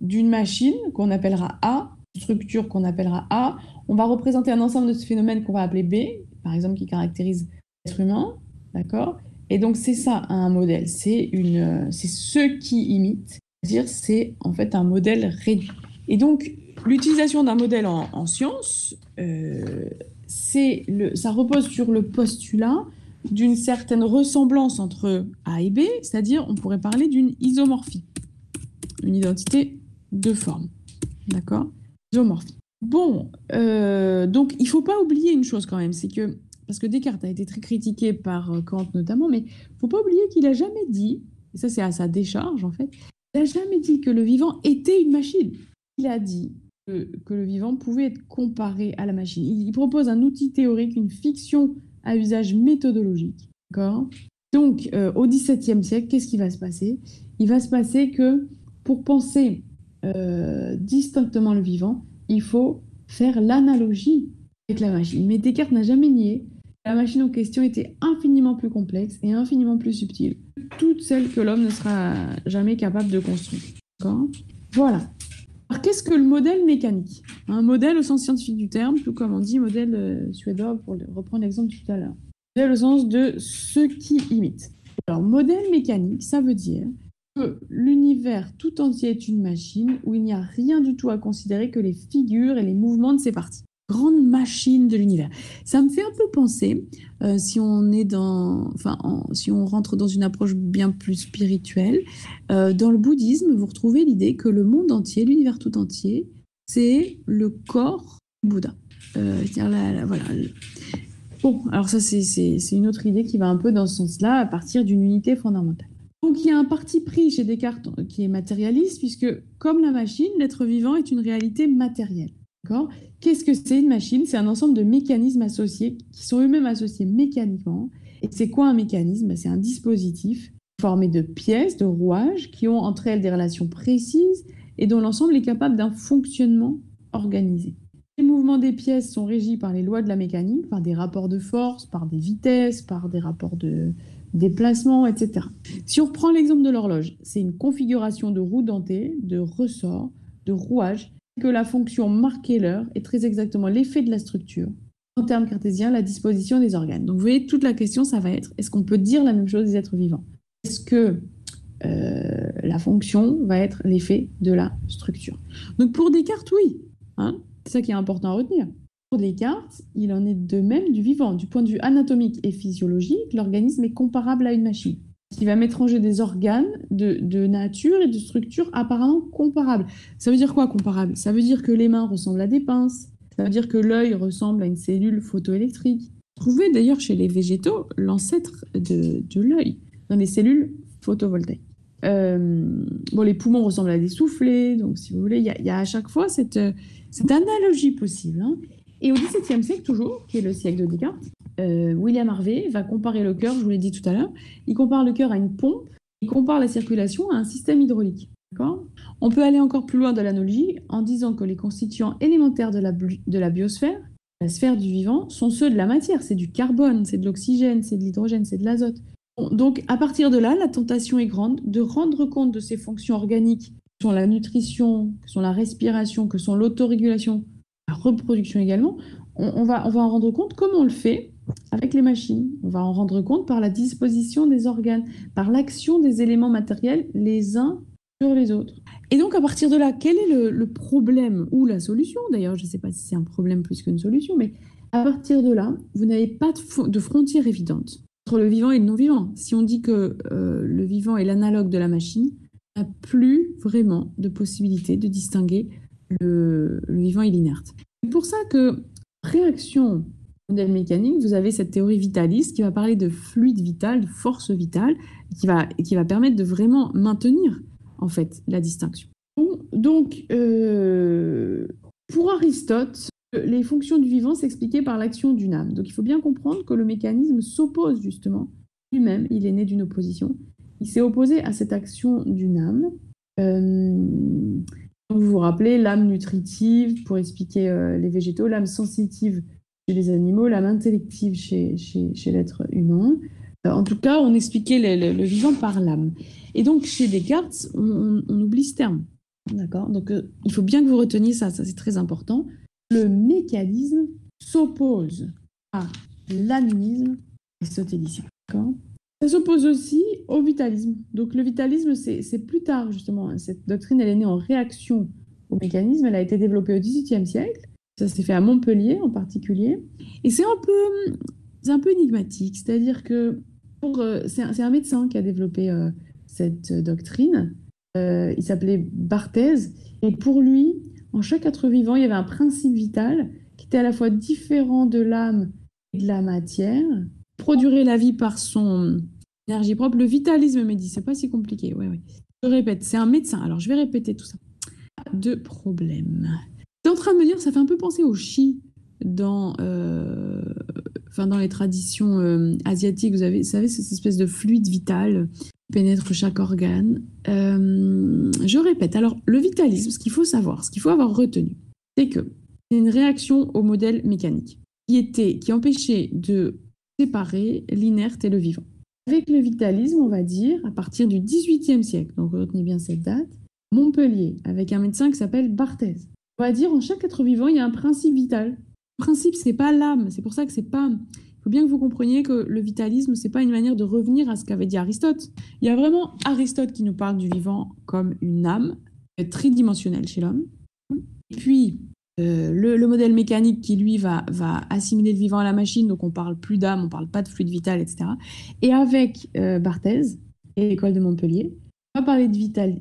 d'une machine qu'on appellera A, une structure qu'on appellera A, on va représenter un ensemble de ce phénomène qu'on va appeler B, par exemple, qui caractérise l'être humain, d'accord ? Et donc, c'est ça un modèle, c'est ce qui imite, c'est-à-dire c'est en fait un modèle réduit. Et donc, l'utilisation d'un modèle en sciences, ça repose sur le postulat d'une certaine ressemblance entre A et B, c'est-à-dire on pourrait parler d'une isomorphie, une identité de forme. D'accord ? Isomorphie. Bon, donc il ne faut pas oublier une chose quand même, c'est que, parce que Descartes a été très critiqué par Kant notamment, mais il ne faut pas oublier qu'il n'a jamais dit, et ça c'est à sa décharge en fait, il n'a jamais dit que le vivant était une machine. Il a dit que le vivant pouvait être comparé à la machine. Il propose un outil théorique, une fiction à usage méthodologique. D'accord ? Donc, au XVIIe siècle, qu'est-ce qui va se passer ? Il va se passer que pour penser distinctement le vivant, il faut faire l'analogie avec la machine. Mais Descartes n'a jamais nié que la machine en question était infiniment plus complexe et infiniment plus subtile que toutes celles que l'homme ne sera jamais capable de construire. D'accord ? Voilà. Alors, qu'est-ce que le modèle mécanique ? Un modèle au sens scientifique du terme, tout comme on dit modèle suédois, pour reprendre l'exemple de tout à l'heure. Modèle au sens de ceux qui imitent. Alors, modèle mécanique, ça veut dire que l'univers tout entier est une machine où il n'y a rien du tout à considérer que les figures et les mouvements de ses parties. Grande machine de l'univers. Ça me fait un peu penser, si on rentre dans une approche bien plus spirituelle, dans le bouddhisme, vous retrouvez l'idée que le monde entier, l'univers tout entier, c'est le corps du Bouddha. Voilà. Bon, alors ça, c'est une autre idée qui va un peu dans ce sens-là, à partir d'une unité fondamentale. Donc, il y a un parti pris chez Descartes qui est matérialiste, puisque, comme la machine, l'être vivant est une réalité matérielle. D'accord ? Qu'est-ce que c'est une machine ? C'est un ensemble de mécanismes associés, qui sont eux-mêmes associés mécaniquement. Et c'est quoi un mécanisme ? C'est un dispositif formé de pièces, de rouages, qui ont entre elles des relations précises et dont l'ensemble est capable d'un fonctionnement organisé. Les mouvements des pièces sont régis par les lois de la mécanique, par des rapports de force, par des vitesses, par des rapports de déplacement, etc. Si on reprend l'exemple de l'horloge, c'est une configuration de roues dentées, de ressorts, de rouages, que la fonction marquer l'heure est très exactement l'effet de la structure, en termes cartésiens, la disposition des organes. Donc, vous voyez, toute la question, ça va être, est-ce qu'on peut dire la même chose des êtres vivants? Est-ce que la fonction va être l'effet de la structure? Donc, pour Descartes, oui. Hein, c'est ça qui est important à retenir. Pour Descartes, il en est de même du vivant. Du point de vue anatomique et physiologique, l'organisme est comparable à une machine qui va métranger des organes de nature et de structure apparemment comparables. Ça veut dire quoi, comparable? Ça veut dire que les mains ressemblent à des pinces. Ça veut dire que l'œil ressemble à une cellule photoélectrique. Trouvez d'ailleurs chez les végétaux l'ancêtre de l'œil, dans les cellules photovoltaïques. Les poumons ressemblent à des soufflets, donc si vous voulez, il y a à chaque fois cette analogie possible. Hein. Et au XVIIe siècle, toujours, qui est le siècle de Descartes, William Harvey va comparer le cœur, je vous l'ai dit tout à l'heure, il compare le cœur à une pompe, il compare la circulation à un système hydraulique. On peut aller encore plus loin de l'analogie en disant que les constituants élémentaires de la biosphère, la sphère du vivant, sont ceux de la matière. C'est du carbone, c'est de l'oxygène, c'est de l'hydrogène, c'est de l'azote. Donc, à partir de là, la tentation est grande de rendre compte de ces fonctions organiques, que sont la nutrition, que sont la respiration, que sont l'autorégulation, la reproduction également. On va en rendre compte comme on le fait avec les machines. On va en rendre compte par la disposition des organes, par l'action des éléments matériels les uns sur les autres. Et donc, à partir de là, quel est le problème ou la solution? D'ailleurs, je ne sais pas si c'est un problème plus qu'une solution, mais à partir de là, vous n'avez pas de frontière évidente entre le vivant et le non-vivant. Si on dit que le vivant est l'analogue de la machine, on n'a plus vraiment de possibilité de distinguer le vivant et l'inerte. C'est pour ça que, réaction au modèle mécanique, vous avez cette théorie vitaliste qui va parler de fluide vital, de force vitale, qui va permettre de vraiment maintenir en fait la distinction. Donc, pour Aristote, les fonctions du vivant s'expliquaient par l'action d'une âme. Donc, il faut bien comprendre que le mécanisme s'oppose justement lui-même. Il est né d'une opposition. Il s'est opposé à cette action d'une âme. Vous vous rappelez, l'âme nutritive pour expliquer les végétaux, l'âme sensitive chez les animaux, l'âme intellective chez l'être humain. En tout cas, on expliquait le vivant par l'âme. Et donc, chez Descartes, on oublie ce terme. D'accord? Donc, il faut bien que vous reteniez ça c'est très important. Le mécanisme s'oppose à l'animisme aristotélicien. D'accord? Ça s'oppose aussi au vitalisme. Donc, le vitalisme, c'est plus tard, justement. Cette doctrine, elle est née en réaction au mécanisme. Elle a été développée au XVIIIe siècle. Ça s'est fait à Montpellier, en particulier. Et c'est un peu énigmatique. C'est-à-dire que c'est un médecin qui a développé cette doctrine. Il s'appelait Barthez. Et pour lui, en chaque être vivant, il y avait un principe vital qui était à la fois différent de l'âme et de la matière, produirait la vie par son énergie propre. Le vitalisme, me dit, c'est pas si compliqué. Ouais. Je répète, c'est un médecin. Alors, je vais répéter tout ça. Pas de problème. Tu es en train de me dire, ça fait un peu penser au chi dans les traditions asiatiques. Vous savez, cette espèce de fluide vital qui pénètre chaque organe. Je répète, alors le vitalisme, ce qu'il faut savoir, ce qu'il faut avoir retenu, c'est que c'est une réaction au modèle mécanique qui empêchait de séparer l'inerte et le vivant. Avec le vitalisme, on va dire, à partir du XVIIIe siècle, donc retenez bien cette date, Montpellier, avec un médecin qui s'appelle Barthez. On va dire, en chaque être vivant, il y a un principe vital. Le principe, c'est pas l'âme, c'est pour ça que c'est pas... Il faut bien que vous compreniez que le vitalisme, c'est pas une manière de revenir à ce qu'avait dit Aristote. Il y a vraiment Aristote qui nous parle du vivant comme une âme tridimensionnelle chez l'homme. Et puis, le modèle mécanique qui, lui, va assimiler le vivant à la machine, donc on parle plus d'âme, on parle pas de fluide vital, etc. Et avec Barthez et l'école de Montpellier, on va parler de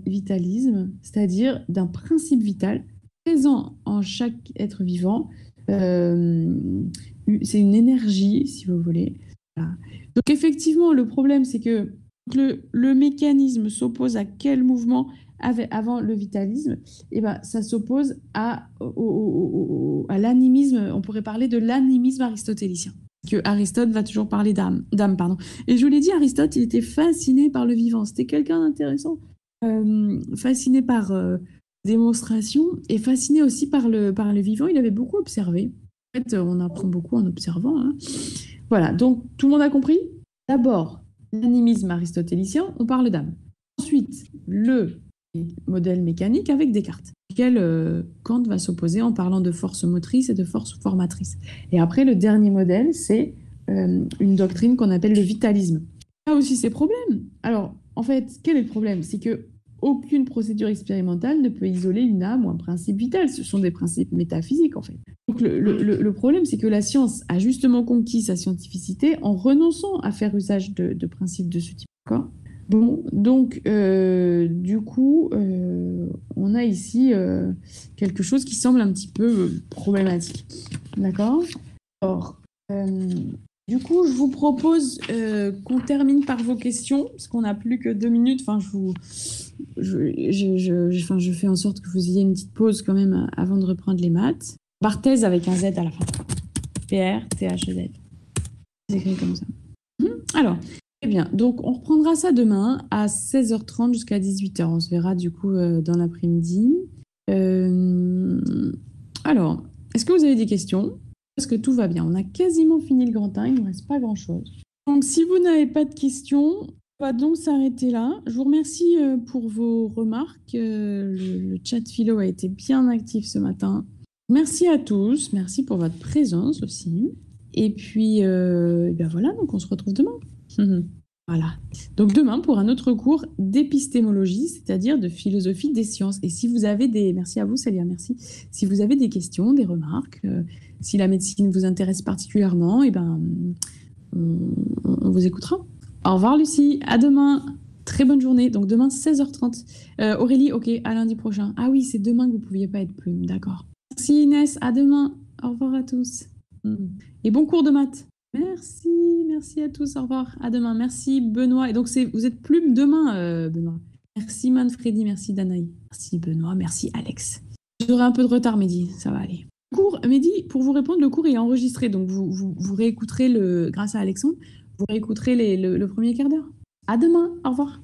vitalisme, c'est-à-dire d'un principe vital présent en chaque être vivant. C'est une énergie, si vous voulez. Voilà. Donc effectivement, le problème, c'est que le mécanisme s'oppose à quel mouvement avant le vitalisme? Ça s'oppose à l'animisme. On pourrait parler de l'animisme aristotélicien. Que Aristote va toujours parler d'âme. Et je vous l'ai dit, Aristote, il était fasciné par le vivant. C'était quelqu'un d'intéressant. Fasciné par démonstration et fasciné aussi par le vivant. Il avait beaucoup observé. En fait, on apprend beaucoup en observant. Hein. Voilà, donc tout le monde a compris? D'abord, l'animisme aristotélicien, on parle d'âme. Ensuite, le modèles mécaniques avec Descartes, auquel Kant va s'opposer en parlant de force motrice et de force formatrice. Et après, le dernier modèle, c'est une doctrine qu'on appelle le vitalisme. Là aussi, c'est problème. Alors, en fait, quel est le problème? C'est que aucune procédure expérimentale ne peut isoler une âme ou un principe vital. Ce sont des principes métaphysiques, en fait. Donc, le problème, c'est que la science a justement conquis sa scientificité en renonçant à faire usage de principes de ce type. D'accord? Bon, donc, du coup, on a ici quelque chose qui semble un petit peu problématique. D'accord? Alors, du coup, je vous propose qu'on termine par vos questions, parce qu'on n'a plus que 2 minutes. Enfin, je fais en sorte que vous ayez une petite pause quand même avant de reprendre les maths. Barthez avec un Z à la fin. P-R-T-H-E-Z. C'est écrit comme ça. Alors, très bien. Donc, on reprendra ça demain à 16h30 jusqu'à 18h. On se verra du coup dans l'après-midi. Alors, est-ce que vous avez des questions? Parce que tout va bien. On a quasiment fini le grand 1, il ne nous reste pas grand-chose. Donc, si vous n'avez pas de questions, on va donc s'arrêter là. Je vous remercie pour vos remarques. Le chat philo a été bien actif ce matin. Merci à tous. Merci pour votre présence aussi. Et puis, ben voilà, donc on se retrouve demain. Voilà. Donc demain pour un autre cours d'épistémologie, c'est-à-dire de philosophie des sciences. Et si vous avez des... Merci à vous, Célia, merci. Si vous avez des questions, des remarques, si la médecine vous intéresse particulièrement, eh ben, on vous écoutera. Au revoir, Lucie. À demain. Très bonne journée. Donc demain, 16h30. Aurélie, ok, à lundi prochain. Ah oui, c'est demain que vous ne pouviez pas être plume. D'accord. Merci, Inès. À demain. Au revoir à tous. Et bon cours de maths. Merci à tous, au revoir, à demain. Merci Benoît. Et donc vous êtes plume demain, Benoît. Merci Manfredi, merci Danaï. Merci Benoît, merci Alex. J'aurai un peu de retard, Mehdi, ça va aller. Mehdi, pour vous répondre, le cours est enregistré, donc vous réécouterez, grâce à Alexandre, vous réécouterez le premier quart d'heure. À demain, au revoir.